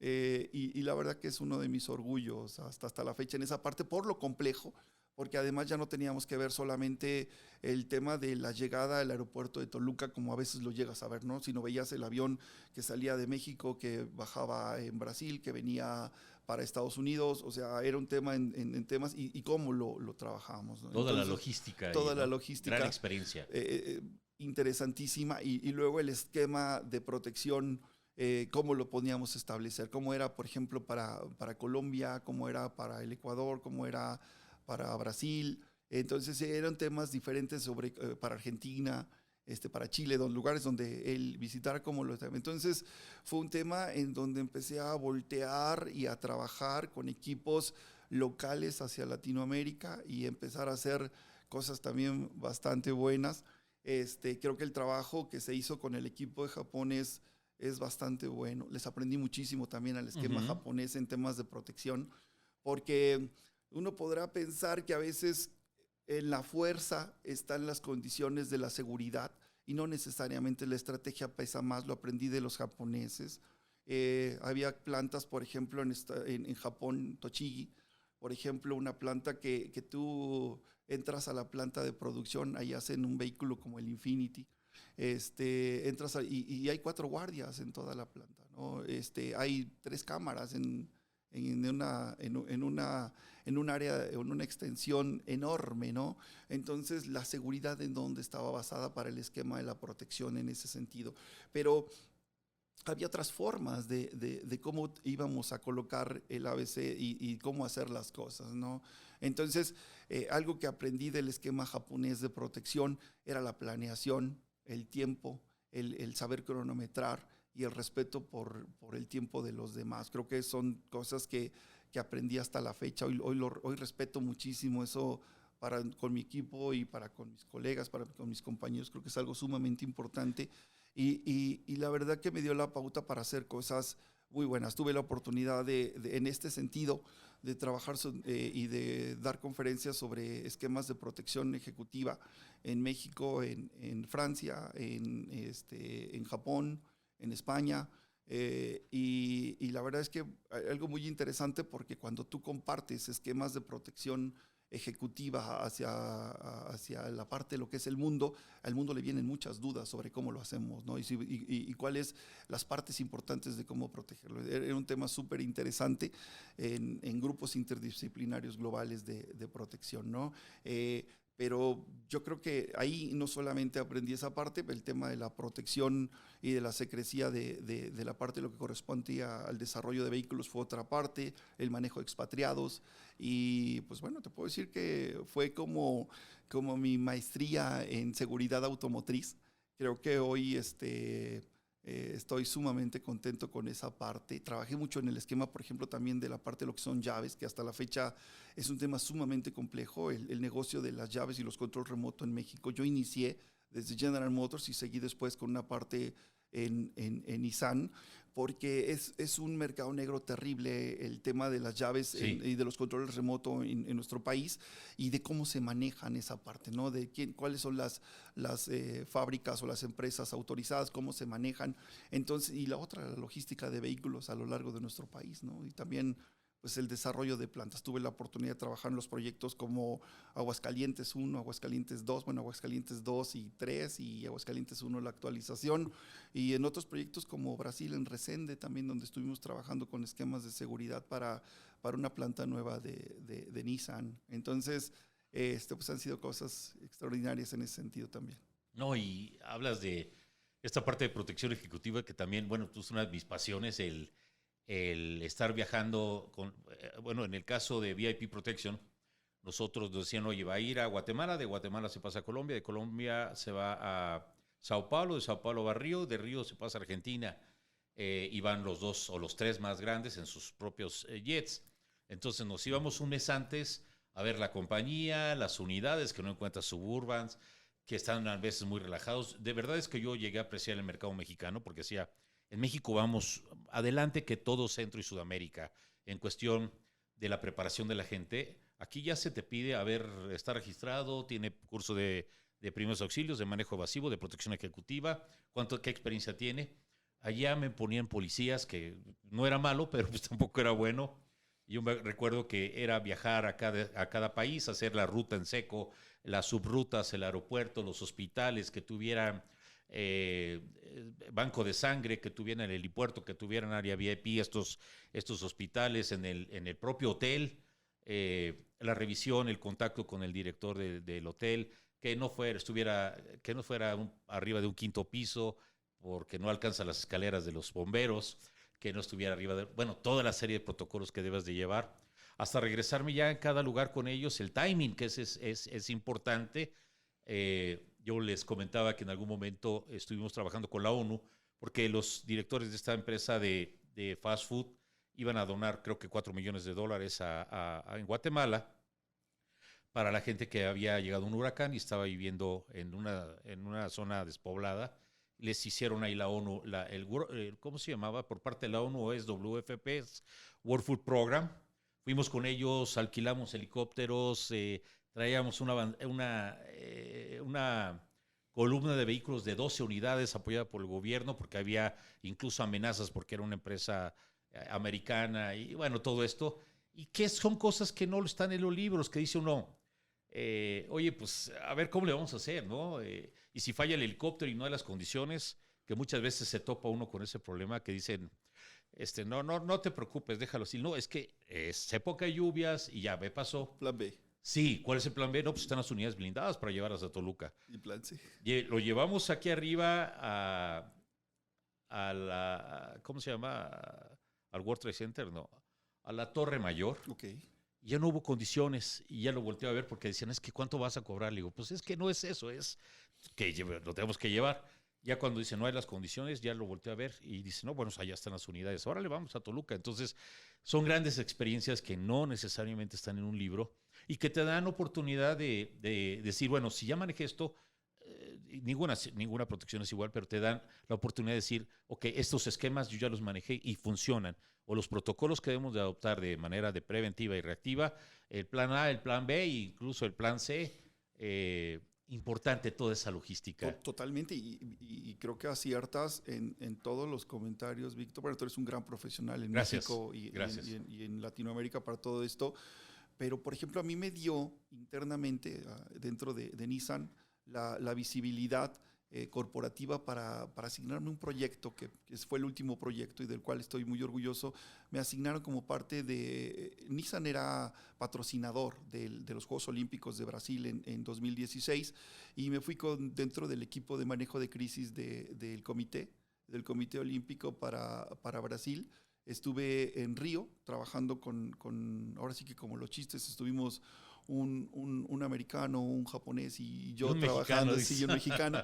Y la verdad que es uno de mis orgullos hasta la fecha en esa parte, por lo complejo, porque además ya no teníamos que ver solamente el tema de la llegada al aeropuerto de Toluca, como a veces lo llegas a ver, ¿no? Sino veías el avión que salía de México, que bajaba en Brasil, que venía para Estados Unidos, o sea, era un tema en temas y cómo lo trabajábamos, ¿no? Toda la logística. Toda la ¿no? logística. Gran experiencia. Interesantísima, y luego el esquema de protección, cómo lo podíamos establecer, cómo era, por ejemplo, para Colombia, cómo era para el Ecuador, cómo era para Brasil. Entonces eran temas diferentes para Argentina, para Chile, lugares donde él visitara como lo estaba. Entonces fue un tema en donde empecé a voltear y a trabajar con equipos locales hacia Latinoamérica y empezar a hacer cosas también bastante buenas. Creo que el trabajo que se hizo con el equipo de Japón es bastante bueno. Les aprendí muchísimo también al esquema japonés en temas de protección, porque uno podrá pensar que a veces en la fuerza están las condiciones de la seguridad y no necesariamente la estrategia pesa más. Lo aprendí de los japoneses. Había plantas, por ejemplo, en Japón, Tochigi, por ejemplo, una planta que tú entras a la planta de producción, ahí hacen un vehículo como el Infinity, y hay 4 guardias en toda la planta, ¿no? Hay 3 cámaras en un área, en una extensión enorme, ¿no? Entonces, la seguridad en donde estaba basada para el esquema de la protección en ese sentido. Pero había otras formas de cómo íbamos a colocar el ABC y cómo hacer las cosas, ¿no? Entonces, algo que aprendí del esquema japonés de protección era la planeación, el tiempo, el saber cronometrar y el respeto por el tiempo de los demás. Creo que son cosas que aprendí hasta la fecha. Hoy respeto muchísimo eso con mi equipo y con mis colegas, con mis compañeros. Creo que es algo sumamente importante. Y la verdad que me dio la pauta para hacer cosas muy buenas. Tuve la oportunidad en este sentido de trabajar y de dar conferencias sobre esquemas de protección ejecutiva en México, en Francia, en Japón, en España. Y la verdad es que algo muy interesante, porque cuando tú compartes esquemas de protección ejecutiva hacia la parte de lo que es el mundo, al mundo le vienen muchas dudas sobre cómo lo hacemos, ¿no? Y cuáles las partes importantes de cómo protegerlo. Era un tema súper interesante en grupos interdisciplinarios globales de protección, ¿no? Pero yo creo que ahí no solamente aprendí esa parte, el tema de la protección y de la secrecía de la parte de lo que corresponde al desarrollo de vehículos fue otra parte, el manejo de expatriados. Y pues bueno, te puedo decir que fue como mi maestría en seguridad automotriz. Creo que hoy estoy sumamente contento con esa parte. Trabajé mucho en el esquema, por ejemplo, también de la parte de lo que son llaves, que hasta la fecha es un tema sumamente complejo, el negocio de las llaves y los control remoto en México. Yo inicié desde General Motors y seguí después con una parte en Nissan, porque es un mercado negro terrible el tema de las llaves, sí, y de los controles remotos en nuestro país, y de cómo se manejan esa parte, ¿no? De cuáles son las fábricas o las empresas autorizadas, cómo se manejan. Entonces, y la otra, la logística de vehículos a lo largo de nuestro país, ¿no? Y también pues el desarrollo de plantas. Tuve la oportunidad de trabajar en los proyectos como Aguascalientes 1, Aguascalientes 2, bueno, Aguascalientes 2 y 3 y Aguascalientes 1 la actualización, y en otros proyectos como Brasil en Resende también, donde estuvimos trabajando con esquemas de seguridad para una planta nueva de Nissan. Entonces, pues han sido cosas extraordinarias en ese sentido también. No, y hablas de esta parte de protección ejecutiva que también, bueno, tú es una de mis pasiones, el estar viajando con, bueno, en el caso de VIP Protection, nosotros nos decían, oye, va a ir a Guatemala, de Guatemala se pasa a Colombia, de Colombia se va a Sao Paulo, de Sao Paulo va a Río, de Río se pasa a Argentina, y van los dos o los tres más grandes en sus propios jets. Entonces nos íbamos un mes antes a ver la compañía, las unidades que no encuentras suburbans, que están a veces muy relajados. De verdad es que yo llegué a apreciar el mercado mexicano porque decía, en México vamos adelante que todo Centro y Sudamérica en cuestión de la preparación de la gente. Aquí ya se te pide, a ver, está registrado, tiene curso de primeros auxilios, de manejo evasivo, de protección ejecutiva, qué experiencia tiene. Allá me ponían policías, que no era malo, pero pues tampoco era bueno. Yo me recuerdo que era viajar a cada país, hacer la ruta en seco, las subrutas, el aeropuerto, los hospitales, que tuvieran banco de sangre, que tuvieran el helipuerto, que tuvieran área VIP, estos hospitales en el propio hotel, la revisión, el contacto con el director del hotel, que no fuera arriba de un quinto piso, porque no alcanza las escaleras de los bomberos, que no estuviera arriba de, bueno, toda la serie de protocolos que debes de llevar, hasta regresarme ya en cada lugar con ellos, el timing, que es importante. Yo les comentaba que en algún momento estuvimos trabajando con la ONU, porque los directores de esta empresa de fast food iban a donar, creo que $4 millones en Guatemala, para la gente que había llegado un huracán y estaba viviendo en una zona despoblada. Les hicieron ahí la ONU, ¿cómo se llamaba? Por parte de la ONU es WFP, es World Food Program. Fuimos con ellos, alquilamos helicópteros, traíamos una columna de vehículos de 12 unidades apoyada por el gobierno, porque había incluso amenazas porque era una empresa americana y bueno, todo esto. Y que son cosas que no están en los libros, que dice uno, oye, pues a ver cómo le vamos a hacer, ¿no? Y si falla el helicóptero y no hay las condiciones, que muchas veces se topa uno con ese problema que dicen, no te preocupes, déjalo así. No, es que es época de lluvias y ya me pasó. Plan B. Sí, ¿cuál es el plan B? No, pues están las unidades blindadas para llevarlas a Toluca. Y plan C. Lo llevamos aquí arriba ¿cómo se llama? Al World Trade Center, no, a la Torre Mayor. Ok. Ya no hubo condiciones y ya lo volteé a ver porque decían, es que ¿cuánto vas a cobrar? Le digo, pues es que no es eso, es que lo tenemos que llevar. Ya cuando dice no hay las condiciones, ya lo volteé a ver y dice, no, bueno, allá están las unidades, ahora le vamos a Toluca. Entonces, son grandes experiencias que no necesariamente están en un libro y que te dan oportunidad de decir, bueno, si ya manejé esto, ninguna protección es igual, pero te dan la oportunidad de decir, ok, estos esquemas yo ya los manejé y funcionan. O los protocolos que debemos de adoptar de manera de preventiva y reactiva, el plan A, el plan B e incluso el plan C. Importante toda esa logística. Totalmente, y creo que aciertas en todos los comentarios, Víctor. Bueno, tú eres un gran profesional en Gracias. México y en Latinoamérica para todo esto. Pero, por ejemplo, a mí me dio internamente dentro de Nissan la visibilidad corporativa para asignarme un proyecto que fue el último proyecto y del cual estoy muy orgulloso. Me asignaron como parte de... Nissan era patrocinador de los Juegos Olímpicos de Brasil en 2016 y me fui dentro del equipo de manejo de crisis del Comité Olímpico para Brasil. Estuve en Río trabajando ahora sí que como los chistes, estuvimos un americano, un japonés y yo trabajando, y un mexicano.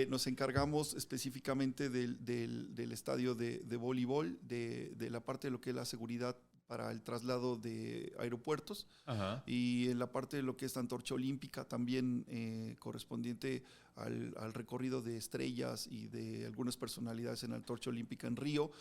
Nos encargamos específicamente del estadio de voleibol, de la parte de lo que es la seguridad para el traslado de aeropuertos. Ajá. Y en la parte de lo que es la antorcha olímpica también correspondiente al recorrido de estrellas y de algunas personalidades en la antorcha olímpica en Río.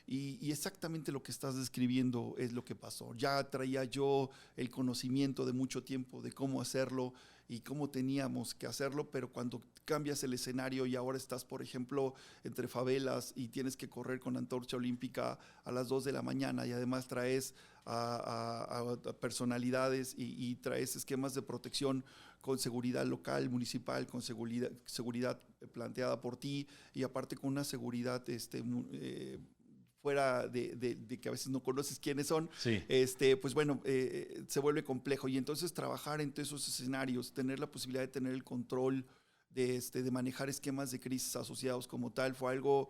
Y exactamente lo que estás describiendo es lo que pasó. Ya traía yo el conocimiento de mucho tiempo de cómo hacerlo y cómo teníamos que hacerlo, pero cuando cambias el escenario y ahora estás, por ejemplo, entre favelas y tienes que correr con antorcha olímpica a las 2 de la mañana y además traes a personalidades y traes esquemas de protección con seguridad local, municipal, con seguridad planteada por ti y aparte con una seguridad fuera de que a veces no conoces quiénes son, sí. Pues bueno, se vuelve complejo. Y entonces trabajar en todos esos escenarios, tener la posibilidad de tener el control de manejar esquemas de crisis asociados como tal. Fue algo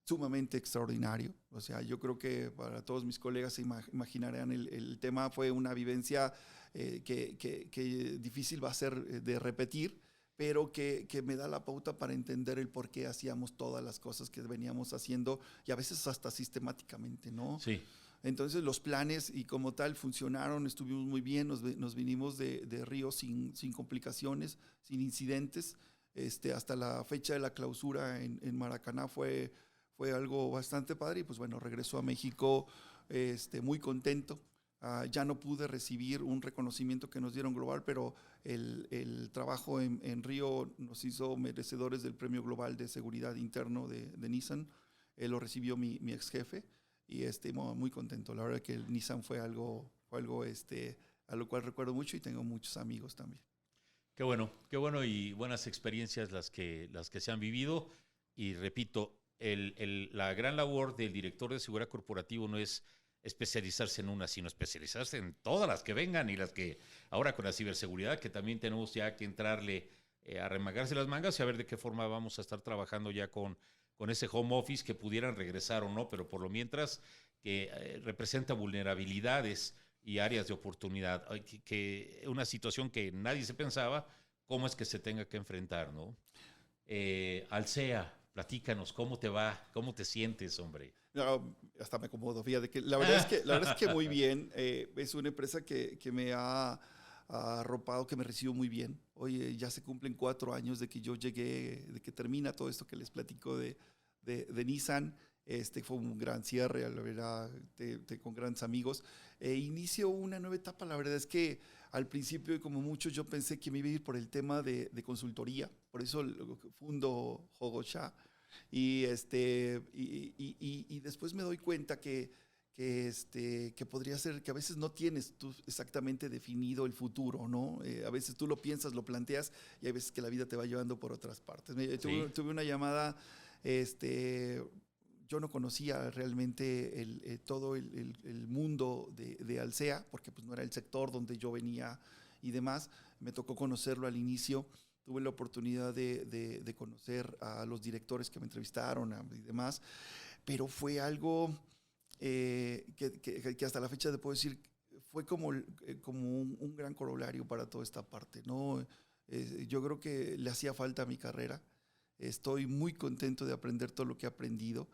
sumamente extraordinario. O sea, yo creo que para todos mis colegas se imaginarán el tema. Fue una vivencia que difícil va a ser de repetir, pero que me da la pauta para entender el por qué hacíamos todas las cosas que veníamos haciendo y a veces hasta sistemáticamente, ¿no? Sí. Entonces los planes y como tal funcionaron, estuvimos muy bien, nos vinimos de Río sin complicaciones, sin incidentes. Hasta la fecha de la clausura en Maracaná fue algo bastante padre y pues bueno, regresó a México muy contento. Ya no pude recibir un reconocimiento que nos dieron global, pero el trabajo en Río nos hizo merecedores del Premio Global de Seguridad Interno de Nissan. Lo recibió mi ex jefe y muy contento. La verdad que el Nissan fue algo a lo cual recuerdo mucho y tengo muchos amigos también. Qué bueno y buenas experiencias las que se han vivido. Y repito, la gran labor del director de seguridad corporativo no es especializarse en una, sino especializarse en todas las que vengan y las que ahora con la ciberseguridad, que también tenemos ya que entrarle a remangarse las mangas y a ver de qué forma vamos a estar trabajando ya con ese home office, que pudieran regresar o no, pero por lo mientras que representa vulnerabilidades y áreas de oportunidad, que una situación que nadie se pensaba, cómo es que se tenga que enfrentar, ¿no? Alsea, platícanos, ¿cómo te va? ¿Cómo te sientes, hombre? No, hasta me acomodo, fíjate que la verdad es que muy bien. Es una empresa que me ha arropado, que me recibió muy bien. Oye, ya se cumplen 4 años de que yo llegué, de que termina todo esto que les platico de Nissan. Fue un gran cierre, la verdad, con grandes amigos. Inicio una nueva etapa. La verdad es que al principio, como muchos, yo pensé que me iba a ir por el tema de consultoría. Por eso fundo Hogosha. Y después me doy cuenta que podría ser que a veces no tienes tú exactamente definido el futuro, ¿no? A veces tú lo piensas, lo planteas y hay veces que la vida te va llevando por otras partes. Sí. Tuve una llamada, yo no conocía realmente todo el mundo de Alsea, porque pues no era el sector donde yo venía y demás. Me tocó conocerlo al inicio. Tuve la oportunidad de conocer a los directores que me entrevistaron y demás, pero fue algo que hasta la fecha te puedo decir, fue como un gran corolario para toda esta parte, ¿no? Yo creo que le hacía falta a mi carrera. Estoy muy contento de aprender todo lo que he aprendido.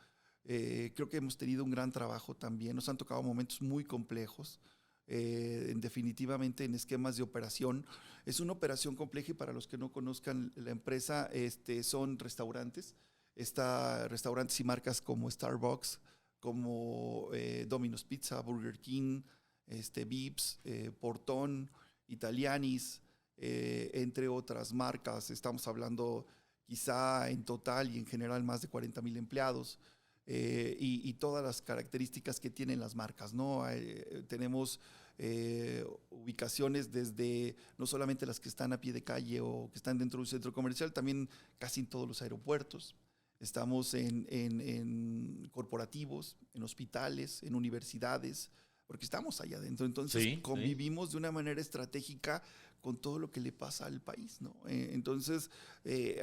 Creo que hemos tenido un gran trabajo también. Nos han tocado momentos muy complejos. Definitivamente en esquemas de operación. Es una operación compleja y para los que no conozcan la empresa, son restaurantes. Restaurantes y marcas como Starbucks, como Domino's Pizza, Burger King, Vips, Portón, Italianis, entre otras marcas. Estamos hablando quizá en total y en general más de 40,000 empleados. Y todas las características que tienen las marcas, ¿no? Tenemos ubicaciones desde no solamente las que están a pie de calle o que están dentro de un centro comercial, también casi en todos los aeropuertos. Estamos en corporativos, en hospitales, en universidades, porque estamos allá adentro. Entonces convivimos de una manera estratégica con todo lo que le pasa al país, ¿no? Entonces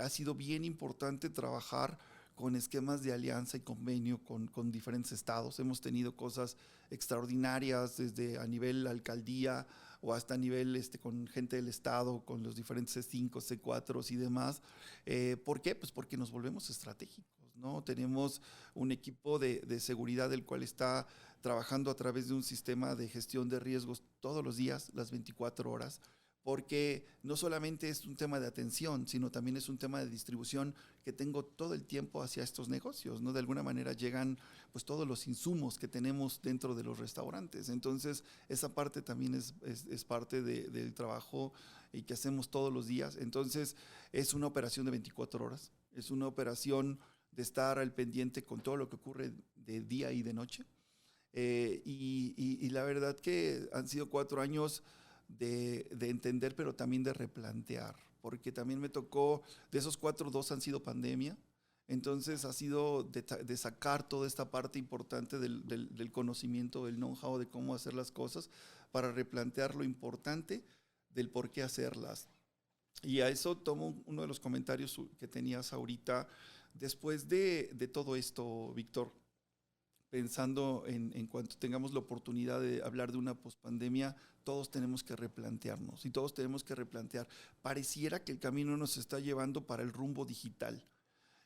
ha sido bien importante trabajar con esquemas de alianza y convenio con diferentes estados. Hemos tenido cosas extraordinarias desde a nivel alcaldía o hasta a nivel con gente del estado, con los diferentes C5, C4 y demás. ¿Por qué? Pues porque nos volvemos estratégicos, ¿no? Tenemos un equipo de seguridad el cual está trabajando a través de un sistema de gestión de riesgos todos los días, las 24 horas, porque no solamente es un tema de atención, sino también es un tema de distribución que tengo todo el tiempo hacia estos negocios, ¿no? De alguna manera llegan pues todos los insumos que tenemos dentro de los restaurantes. Entonces, esa parte también es parte del trabajo y que hacemos todos los días. Entonces, es una operación de 24 horas, es una operación de estar al pendiente con todo lo que ocurre de día y de noche. Y la verdad que han sido 4 años de entender, pero también de replantear, porque también me tocó, de esos 4, 2 han sido pandemia, entonces ha sido de sacar toda esta parte importante del conocimiento, del know-how de cómo hacer las cosas, para replantear lo importante del por qué hacerlas. Y a eso tomo uno de los comentarios que tenías ahorita. Después de todo esto, Víctor, pensando en cuanto tengamos la oportunidad de hablar de una pospandemia, todos tenemos que replantearnos y todos tenemos que replantear. Pareciera que el camino nos está llevando para el rumbo digital.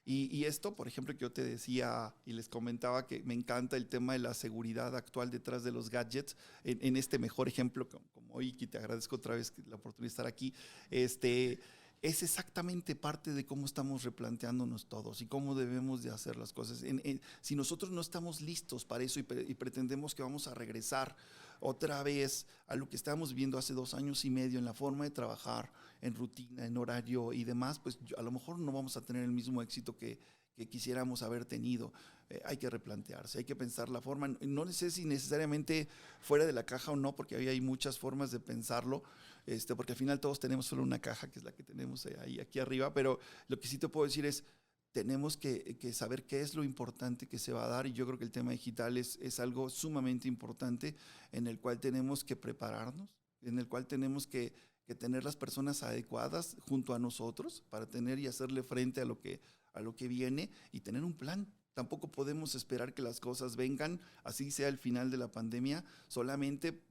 Y esto, por ejemplo, que yo te decía y les comentaba que me encanta el tema de la seguridad actual detrás de los gadgets, en este mejor ejemplo, como hoy, que te agradezco otra vez la oportunidad de estar aquí, es exactamente parte de cómo estamos replanteándonos todos y cómo debemos de hacer las cosas. Si nosotros no estamos listos para eso y pretendemos que vamos a regresar otra vez a lo que estábamos viendo hace 2 años y medio en la forma de trabajar, en rutina, en horario y demás, pues a lo mejor no vamos a tener el mismo éxito que quisiéramos haber tenido. Hay que replantearse, hay que pensar la forma, no sé si necesariamente fuera de la caja o no, porque hay muchas formas de pensarlo, porque al final todos tenemos solo una caja, que es la que tenemos ahí aquí arriba, pero lo que sí te puedo decir es, tenemos que saber qué es lo importante que se va a dar, y yo creo que el tema digital es algo sumamente importante en el cual tenemos que prepararnos, en el cual tenemos que tener las personas adecuadas junto a nosotros para tener y hacerle frente a lo que viene y tener un plan. Tampoco podemos esperar que las cosas vengan, así sea el final de la pandemia, solamente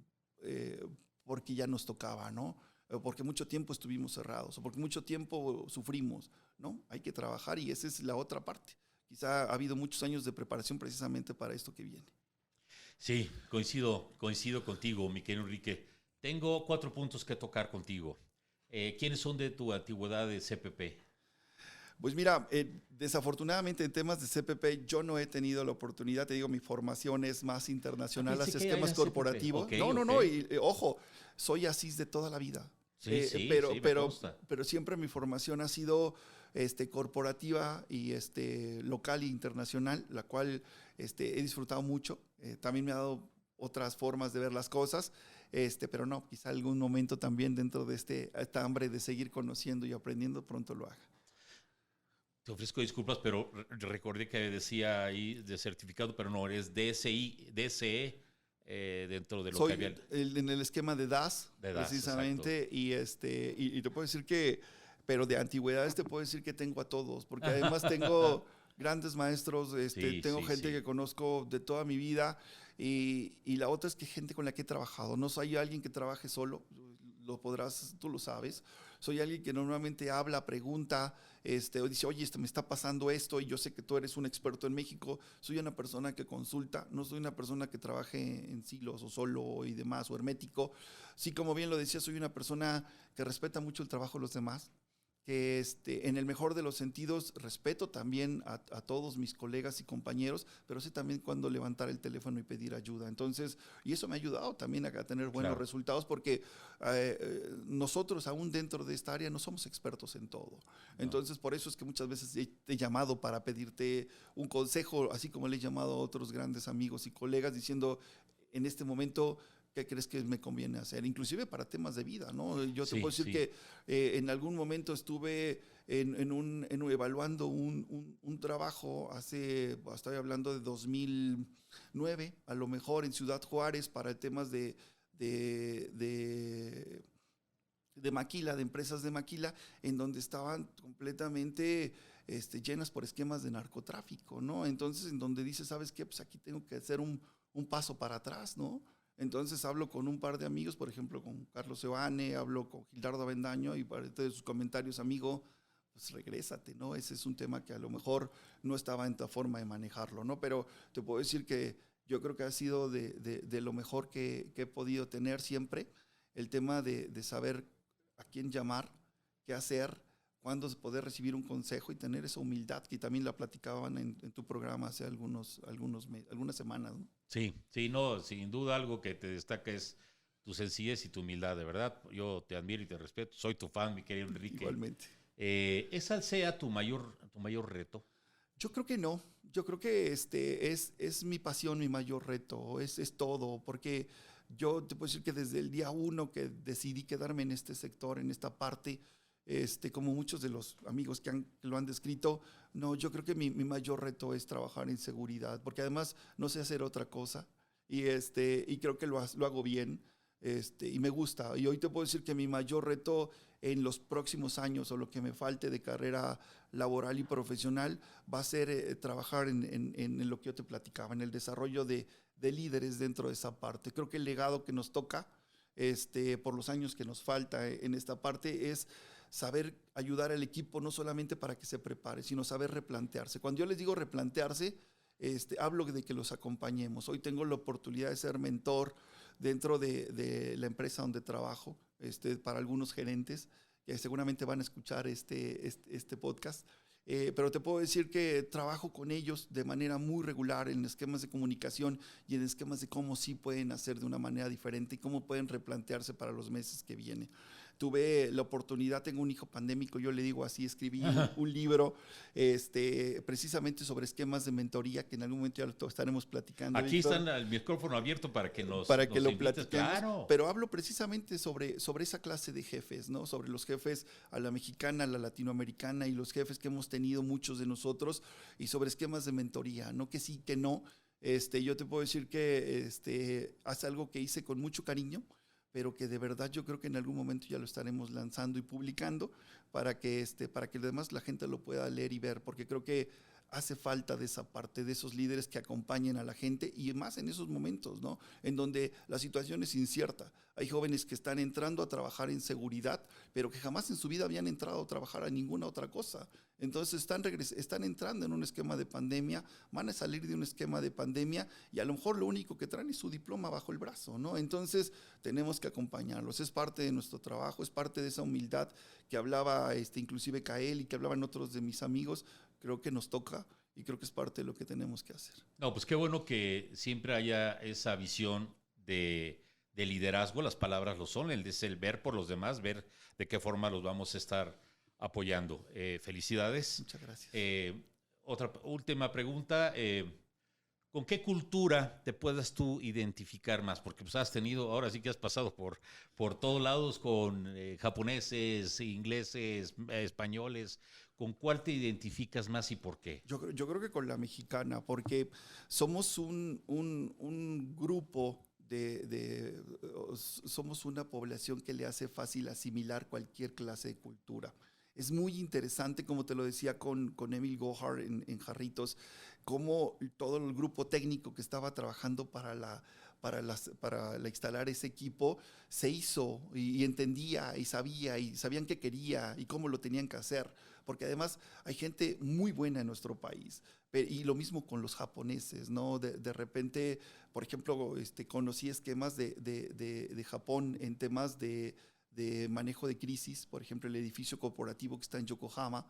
porque ya nos tocaba, ¿no? O porque mucho tiempo estuvimos cerrados, o porque mucho tiempo sufrimos, ¿no? Hay que trabajar y esa es la otra parte. Quizá ha habido muchos años de preparación precisamente para esto que viene. Sí, coincido contigo, mi querido Enrique. Tengo 4 puntos que tocar contigo. ¿Quiénes son de tu antigüedad de CPP? Pues mira, desafortunadamente en temas de CPP yo no he tenido la oportunidad, te digo, mi formación es más internacional hacia esquemas corporativos. Okay, No, y ojo, soy ASIS de toda la vida. Sí, Pero siempre mi formación ha sido corporativa y local e internacional, la cual he disfrutado mucho. También me ha dado otras formas de ver las cosas, pero no, quizá algún momento también dentro de esta hambre de seguir conociendo y aprendiendo pronto lo haga. Te ofrezco disculpas, pero recordé que decía ahí de certificado, pero no, es DSE dentro de lo que había. En el esquema de DAS, precisamente, y te puedo decir que, pero de antigüedades te puedo decir que tengo a todos, porque además tengo grandes maestros, tengo gente que conozco de toda mi vida, y la otra es que gente con la que he trabajado. No soy alguien que trabaje solo, tú lo sabes. Soy alguien que normalmente habla, pregunta, o dice, oye, me está pasando esto y yo sé que tú eres un experto en México. Soy una persona que consulta, no soy una persona que trabaje en silos o solo y demás, o hermético. Sí, como bien lo decía, soy una persona que respeta mucho el trabajo de los demás, que en el mejor de los sentidos respeto también a todos mis colegas y compañeros, pero sé también cuándo levantar el teléfono y pedir ayuda. Entonces, y eso me ha ayudado también a tener buenos resultados, porque nosotros aún dentro de esta área no somos expertos en todo. Entonces, por eso es que muchas veces te he llamado para pedirte un consejo, así como le he llamado a otros grandes amigos y colegas diciendo, en este momento, ¿qué crees que me conviene hacer? Inclusive para temas de vida, ¿no? Yo te puedo decir que en algún momento estuve evaluando un trabajo estoy hablando de 2009, a lo mejor en Ciudad Juárez, para temas de maquila, de empresas de maquila, en donde estaban completamente llenas por esquemas de narcotráfico, ¿no? Entonces, en donde dices, ¿sabes qué? Pues aquí tengo que hacer un paso para atrás, ¿no? Entonces hablo con un par de amigos, por ejemplo con Carlos Evane, hablo con Gildardo Avendaño, y parte de sus comentarios, amigo, pues regrésate, ¿no? Ese es un tema que a lo mejor no estaba en tu forma de manejarlo, ¿no? Pero te puedo decir que yo creo que ha sido de lo mejor que he podido tener siempre, el tema de saber a quién llamar, qué hacer, cuándo poder recibir un consejo y tener esa humildad, que también la platicaban en tu programa hace algunas semanas, ¿no? Sí, no, sin duda algo que te destaca es tu sencillez y tu humildad, de verdad. Yo te admiro y te respeto. Soy tu fan, mi querido Enrique. Igualmente. ¿Es Alsea tu mayor reto? Yo creo que no. Yo creo que es mi pasión, mi mayor reto. Es todo, porque yo te puedo decir que desde el día 1 que decidí quedarme en este sector, en esta parte, como muchos de los amigos que lo han descrito, no, yo creo que mi mayor reto es trabajar en seguridad, porque además no sé hacer otra cosa, y creo que lo hago bien. y me gusta. Y hoy te puedo decir que mi mayor reto en los próximos años o lo que me falte de carrera laboral y profesional va a ser trabajar en lo que yo te platicaba, en el desarrollo de líderes dentro de esa parte. Creo que el legado que nos toca por los años que nos falta en esta parte es saber ayudar al equipo no solamente para que se prepare, sino saber replantearse. Cuando yo les digo replantearse, hablo de que los acompañemos. Hoy tengo la oportunidad de ser mentor dentro de la empresa donde trabajo, para algunos gerentes que seguramente van a escuchar este podcast. Pero te puedo decir que trabajo con ellos de manera muy regular en esquemas de comunicación y en esquemas de cómo sí pueden hacer de una manera diferente y cómo pueden replantearse para los meses que vienen. Tuve la oportunidad, tengo un hijo pandémico, yo le digo así, escribí un libro precisamente sobre esquemas de mentoría, que en algún momento ya lo estaremos platicando. Aquí Víctor, está el micrófono abierto para que nos para que lo invites, platiquemos, claro. pero hablo precisamente sobre esa clase de jefes, ¿no? Sobre los jefes a la mexicana, a la latinoamericana y los jefes que hemos tenido muchos de nosotros y sobre esquemas de mentoría, no que sí, que no. Yo te puedo decir que hace algo que hice con mucho cariño, pero que de verdad yo creo que en algún momento ya lo estaremos lanzando y publicando para que además la gente lo pueda leer y ver, porque creo que hace falta de esa parte, de esos líderes que acompañen a la gente y más en esos momentos, ¿no? En donde la situación es incierta. Hay jóvenes que están entrando a trabajar en seguridad, pero que jamás en su vida habían entrado a trabajar a ninguna otra cosa. Entonces están entrando en un esquema de pandemia, van a salir de un esquema de pandemia y a lo mejor lo único que traen es su diploma bajo el brazo, ¿no? Entonces tenemos que acompañarlos, es parte de nuestro trabajo, es parte de esa humildad que hablaba inclusive Kael y que hablaban otros de mis amigos. Creo que nos toca y creo que es parte de lo que tenemos que hacer. No, pues qué bueno que siempre haya esa visión de liderazgo, las palabras lo son, es el ver por los demás, ver de qué forma los vamos a estar apoyando. Felicidades. Muchas gracias. Otra última pregunta, ¿con qué cultura te puedas tú identificar más? Porque pues has tenido, ahora sí que has pasado por todos lados con japoneses, ingleses, españoles. ¿Con cuál te identificas más y por qué? Yo creo que con la mexicana, porque somos un grupo somos una población que le hace fácil asimilar cualquier clase de cultura. Es muy interesante, como te lo decía con Emil Gohar en Jarritos, cómo todo el grupo técnico que estaba trabajando para instalar ese equipo se hizo y entendía y sabían qué quería y cómo lo tenían que hacer. Porque además hay gente muy buena en nuestro país. Y lo mismo con los japoneses, ¿no? De repente, por ejemplo, conocí esquemas de Japón en temas de manejo de crisis. Por ejemplo, el edificio corporativo que está en Yokohama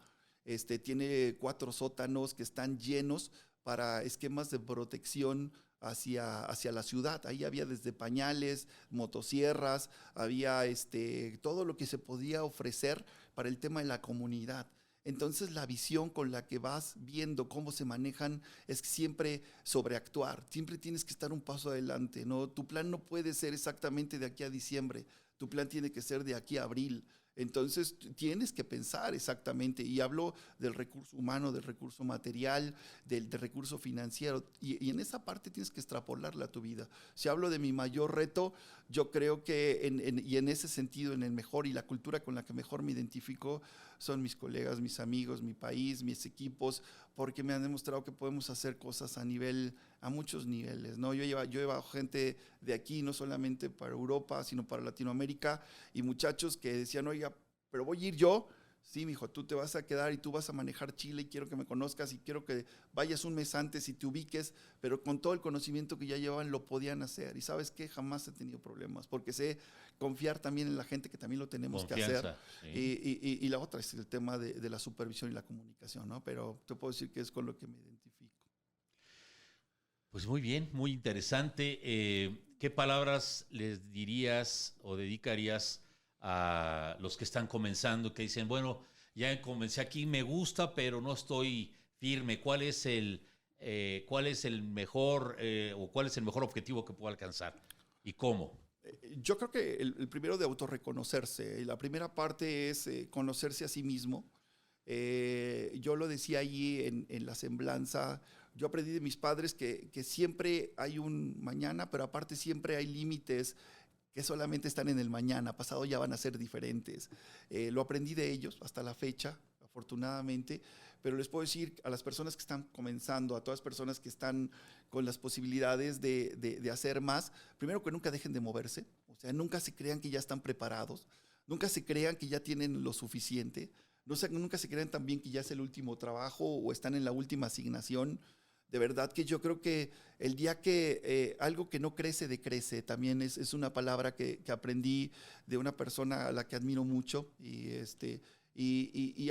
tiene 4 sótanos que están llenos para esquemas de protección hacia la ciudad. Ahí había desde pañales, motosierras, había todo lo que se podía ofrecer para el tema de la comunidad. Entonces la visión con la que vas viendo cómo se manejan es siempre sobreactuar, siempre tienes que estar un paso adelante, ¿no? Tu plan no puede ser exactamente de aquí a diciembre, tu plan tiene que ser de aquí a abril. Entonces tienes que pensar exactamente, y hablo del recurso humano, del recurso material, del recurso financiero, y en esa parte tienes que extrapolarla a tu vida. Si hablo de mi mayor reto, yo creo que en ese sentido, en el mejor y la cultura con la que mejor me identifico, son mis colegas, mis amigos, mi país, mis equipos, porque me han demostrado que podemos hacer cosas a muchos niveles, ¿no? Yo he llevado gente de aquí, no solamente para Europa, sino para Latinoamérica, y muchachos que decían, oiga, pero voy a ir yo. Sí, mijo, tú te vas a quedar y tú vas a manejar Chile y quiero que me conozcas y quiero que vayas un mes antes y te ubiques, pero con todo el conocimiento que ya llevaban lo podían hacer. Y ¿sabes qué? Jamás he tenido problemas, porque sé confiar también en la gente, que también lo tenemos Confianza, que hacer. Y la otra es el tema de la supervisión y la comunicación, ¿no? Pero te puedo decir que es con lo que me identifico. Pues muy bien, muy interesante. ¿Qué palabras les dirías o dedicarías a los que están comenzando, que dicen, bueno, ya comencé aquí, me gusta, pero no estoy firme? ¿Cuál es el mejor o cuál es el mejor objetivo que puedo alcanzar y cómo? Yo creo que el primero de autorreconocerse. La primera parte es conocerse a sí mismo. Yo lo decía allí en la semblanza. Yo aprendí de mis padres que siempre hay un mañana, pero aparte siempre hay límites que solamente están en el mañana, pasado ya van a ser diferentes. Lo aprendí de ellos hasta la fecha, afortunadamente, pero les puedo decir a las personas que están comenzando, a todas las personas que están con las posibilidades de hacer más, primero que nunca dejen de moverse, o sea, nunca se crean que ya están preparados, nunca se crean que ya tienen lo suficiente, nunca se crean también que ya es el último trabajo o están en la última asignación. De verdad que yo creo que el día que algo que no crece, decrece, también es una palabra que aprendí de una persona a la que admiro mucho y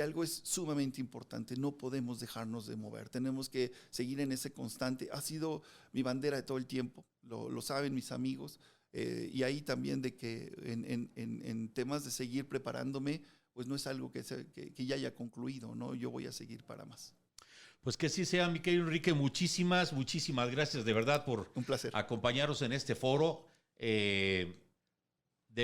algo es sumamente importante, no podemos dejarnos de mover, tenemos que seguir en ese constante. Ha sido mi bandera de todo el tiempo, lo saben mis amigos, y ahí también de que en temas de seguir preparándome, pues no es algo que ya haya concluido, ¿no? Yo voy a seguir para más. Pues que sí sea, mi querido Enrique, muchísimas gracias de verdad por un placer acompañarnos en este foro. De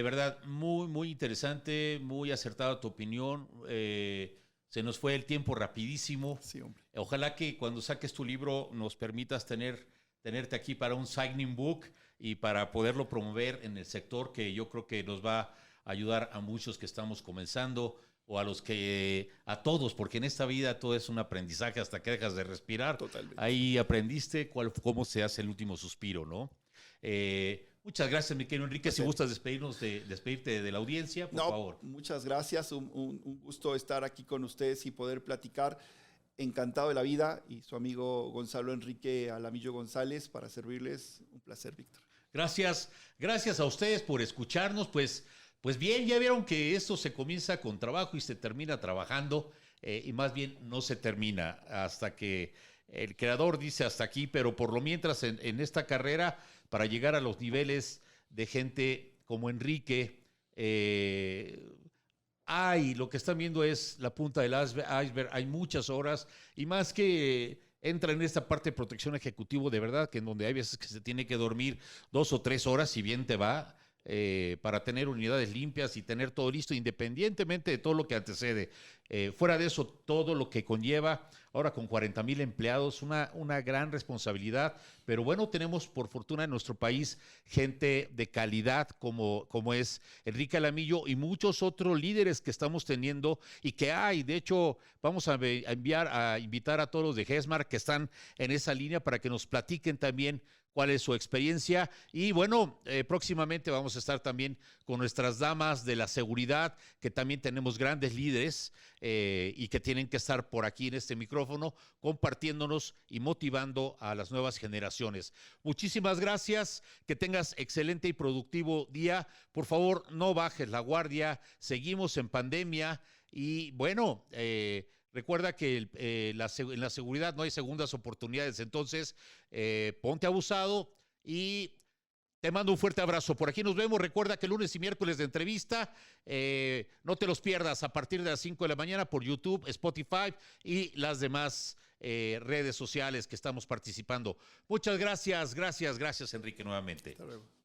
verdad, muy interesante, muy acertada tu opinión. Se nos fue el tiempo rapidísimo. Sí, hombre. Ojalá que cuando saques tu libro nos permitas tenerte aquí para un signing book y para poderlo promover en el sector, que yo creo que nos va a ayudar a muchos que estamos comenzando, o a todos, porque en esta vida todo es un aprendizaje hasta que dejas de respirar. Totalmente. Ahí aprendiste cómo se hace el último suspiro, ¿no? Muchas gracias, mi querido Enrique. Si gustas despedirte de la audiencia, por favor. Muchas gracias. Un gusto estar aquí con ustedes y poder platicar. Encantado de la vida, y su amigo Gonzalo Enrique Alamillo González, para servirles. Un placer, Víctor. Gracias a ustedes por escucharnos. Pues bien, ya vieron que esto se comienza con trabajo y se termina trabajando, y más bien no se termina hasta que el creador dice hasta aquí, pero por lo mientras en esta carrera, para llegar a los niveles de gente como Enrique, lo que están viendo es la punta del iceberg, hay muchas horas, y más que entra en esta parte de protección ejecutivo, de verdad, que en donde hay veces que se tiene que dormir 2 o 3 horas, si bien te va, para tener unidades limpias y tener todo listo, independientemente de todo lo que antecede. Fuera de eso, todo lo que conlleva, ahora con 40,000 empleados, una gran responsabilidad, pero bueno, tenemos por fortuna en nuestro país gente de calidad como es Enrique Alamillo y muchos otros líderes que estamos teniendo y que hay. De hecho, vamos a invitar a todos los de GESMAR que están en esa línea para que nos platiquen también cuál es su experiencia. Y bueno, próximamente vamos a estar también con nuestras damas de la seguridad, que también tenemos grandes líderes y que tienen que estar por aquí en este micrófono compartiéndonos y motivando a las nuevas generaciones. Muchísimas gracias, que tengas excelente y productivo día. Por favor, no bajes la guardia, seguimos en pandemia y bueno, recuerda que en la seguridad no hay segundas oportunidades, entonces ponte abusado y te mando un fuerte abrazo. Por aquí nos vemos. Recuerda que lunes y miércoles de entrevista, no te los pierdas a partir de las 5 de la mañana por YouTube, Spotify y las demás redes sociales que estamos participando. Muchas gracias, Enrique, nuevamente. Hasta luego.